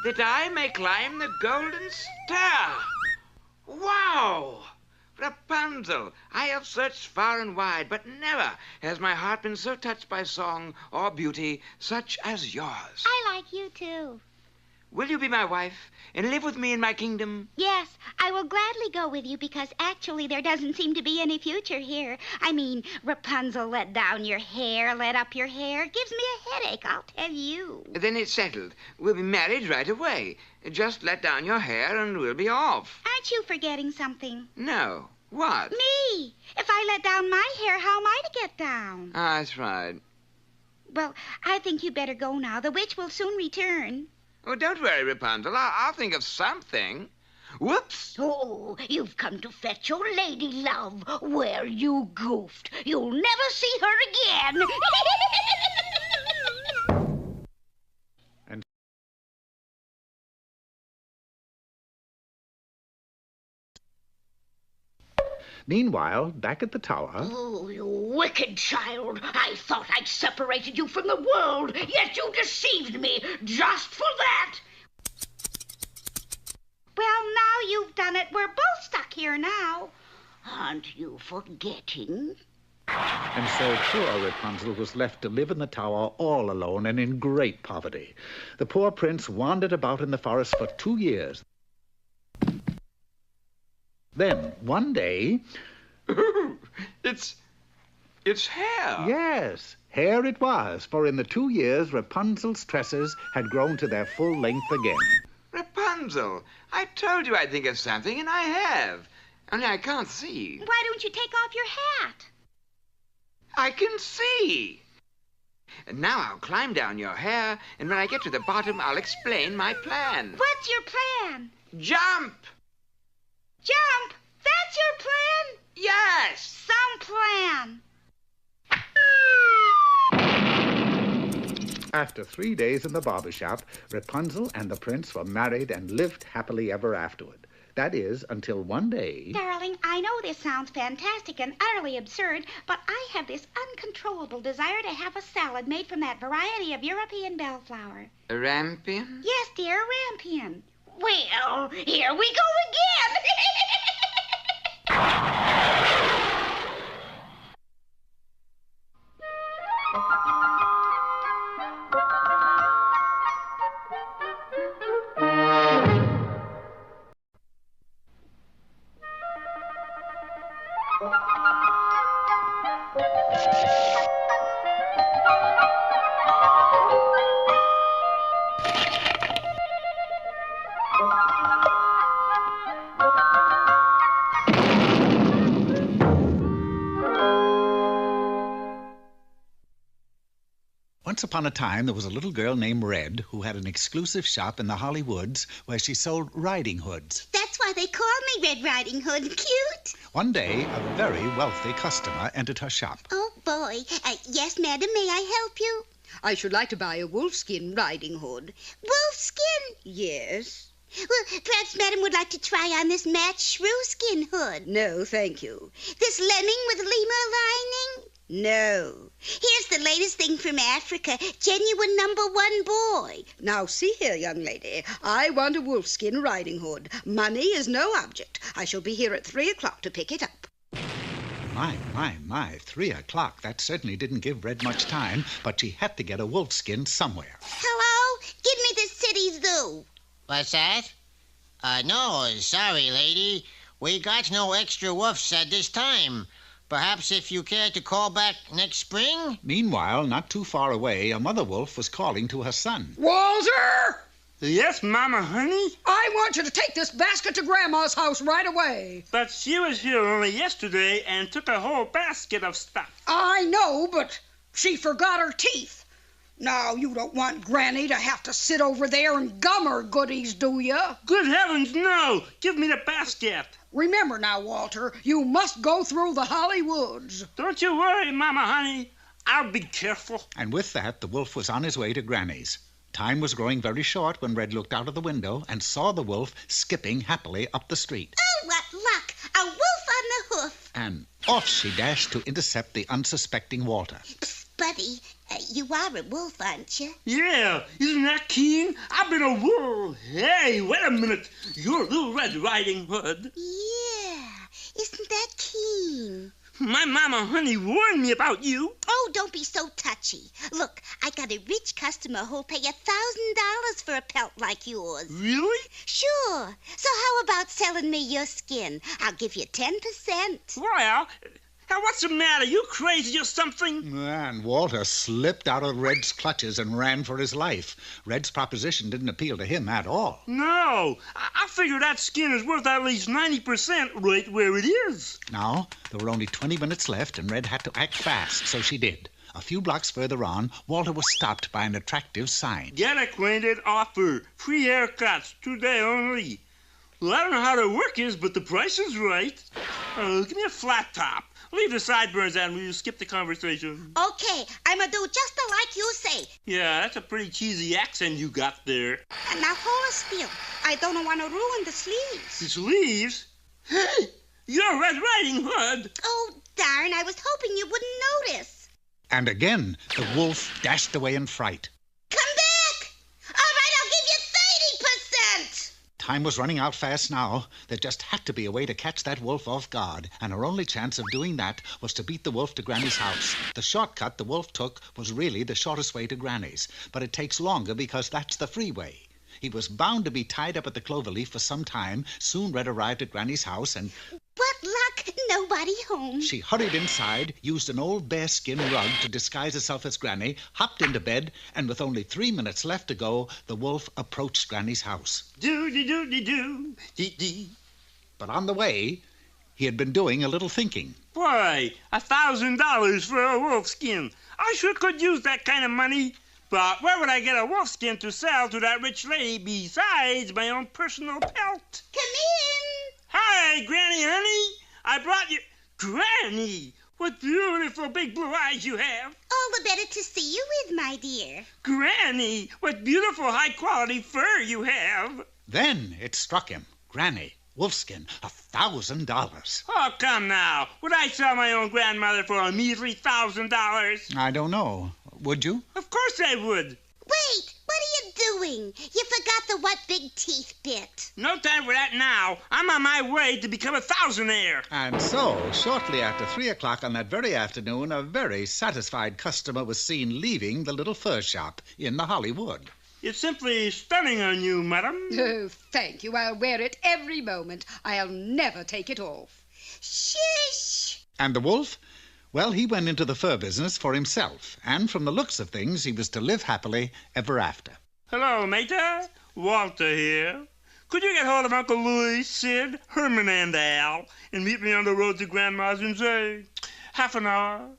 that I may climb the golden stair. Wow! Rapunzel, I have searched far and wide, but never has my heart been so touched by song or beauty such as yours. I like you, too. Will you be my wife and live with me in my kingdom? Yes, I will gladly go with you because actually there doesn't seem to be any future here. I mean, Rapunzel, let down your hair, let up your hair. It gives me a headache, I'll tell you. Then it's settled. We'll be married right away. Just let down your hair and we'll be off. Aren't you forgetting something? No. What? Me. If I let down my hair, how am I to get down? Ah, that's right. Well, I think you'd better go now. The witch will soon return. Oh, don't worry, Rapunzel. I'll think of something. Whoops! Oh, you've come to fetch your lady love. Where you goofed. You'll never see her again. Meanwhile, back at the tower... Oh, you wicked child. I thought I'd separated you from the world, yet you deceived me just for that. Well, now you've done it. We're both stuck here now. Aren't you forgetting? And so poor Rapunzel was left to live in the tower all alone and in great poverty. The poor prince wandered about in the forest for 2 years. Then, one day... It's hair. Yes, hair it was, for in the 2 years, Rapunzel's tresses had grown to their full length again. Rapunzel. I told you I'd think of something, and I have. Only I can't see. Why don't you take off your hat? I can see. And now I'll climb down your hair, and when I get to the bottom, I'll explain my plan. What's your plan? Jump! Jump! That's your plan? Yes! Some plan. After 3 days in the barber shop, Rapunzel and the prince were married and lived happily ever afterward. That is, until one day... Darling, I know this sounds fantastic and utterly absurd, but I have this uncontrollable desire to have a salad made from that variety of European bellflower. A rampion? Yes, dear, rampion. Well, here we go again. Once upon a time, there was a little girl named Red who had an exclusive shop in the Holly Woods where she sold riding hoods. That's why they call me Red Riding Hood. Cute. One day, a very wealthy customer entered her shop. Oh, boy. Yes, madam, may I help you? I should like to buy a wolfskin riding hood. Wolfskin? Yes. Well, perhaps madam would like to try on this matched shrew-skin hood. No, thank you. This lemming with lemur lining? No. Here's the latest thing from Africa. Genuine #1 boy. Now, see here, young lady. I want a wolfskin riding hood. Money is no object. I shall be here at 3 o'clock to pick it up. My, 3 o'clock. That certainly didn't give Red much time, but she had to get a wolfskin somewhere. Hello? Give me the city zoo. What's that? No, sorry, lady. We got no extra wolves at this time. Perhaps if you care to call back next spring? Meanwhile, not too far away, a mother wolf was calling to her son. Walter! Yes, Mama, honey? I want you to take this basket to Grandma's house right away. But she was here only yesterday and took a whole basket of stuff. I know, but she forgot her teeth. Now, you don't want Granny to have to sit over there and gum her goodies, do you? Good heavens, no! Give me the basket. Remember now, Walter, you must go through the Holly Woods. Don't you worry, Mama, honey. I'll be careful. And with that, the wolf was on his way to Granny's. Time was growing very short when Red looked out of the window and saw the wolf skipping happily up the street. Oh, what luck! A wolf on the hoof. And off she dashed to intercept the unsuspecting Walter. Psst, buddy, you are a wolf, aren't you? Yeah, isn't that keen? I've been a wolf. Hey, wait a minute. You're Little Red Riding Hood. Yeah, isn't that keen? My Mama Honey warned me about you. Oh, don't be so touchy. Look, I got a rich customer who'll pay $1,000 for a pelt like yours. Really? Sure. So how about selling me your skin? I'll give you 10%. Well, what's the matter? You crazy or something? And Walter slipped out of Red's clutches and ran for his life. Red's proposition didn't appeal to him at all. No, I figure that skin is worth at least 90% right where it is. Now, there were only 20 minutes left, and Red had to act fast, so she did. A few blocks further on, Walter was stopped by an attractive sign. Get acquainted offer. Free haircuts today only. Well, I don't know how the work is, but the price is right. Give me a flat top. Leave the sideburns out and we'll skip the conversation. Okay, I'ma do just like you say. Yeah, that's a pretty cheesy accent you got there. And now hold still. I don't want to ruin the sleeves. The sleeves? Hey, you're Red Riding Hood. Oh, darn, I was hoping you wouldn't notice. And again, the wolf dashed away in fright. Come back! All right, I'll give you 30%. Time was running out fast now. There just had to be a way to catch that wolf off guard, and her only chance of doing that was to beat the wolf to Granny's house. The shortcut the wolf took was really the shortest way to Granny's, but it takes longer because that's the freeway. He was bound to be tied up at the clover leaf for some time. Soon Red arrived at Granny's house and... What luck! nobody home. She hurried inside, used an old bearskin rug to disguise herself as Granny, hopped into bed, and with only 3 minutes left to go, the wolf approached Granny's house. Do-de-do-de-do, dee-dee. But on the way, he had been doing a little thinking. Boy, $1,000 for a wolf skin. I sure could use that kind of money. But where would I get a wolf skin to sell to that rich lady besides my own personal pelt? Come in. Hi, Granny, honey. I brought you... Granny, what beautiful big blue eyes you have. All the better to see you with, my dear. Granny, what beautiful high-quality fur you have. Then it struck him. Granny, wolfskin, $1,000. Oh, come now. Would I sell my own grandmother for a measly $1,000? I don't know. Would you? Of course I would. Wait, what are you doing? You forgot the what big teeth bit. No time for that now. I'm on my way to become a thousandaire. And so, shortly after 3 o'clock on that very afternoon, a very satisfied customer was seen leaving the little fur shop in the Hollywood. It's simply stunning on you, madam. Oh, thank you. I'll wear it every moment. I'll never take it off. Shush! And the wolf? Well, he went into the fur business for himself, and from the looks of things, he was to live happily ever after. Hello, Mater. Walter here. Could you get hold of Uncle Louis, Sid, Herman, and Al, and meet me on the road to Grandma's in, say, half an hour?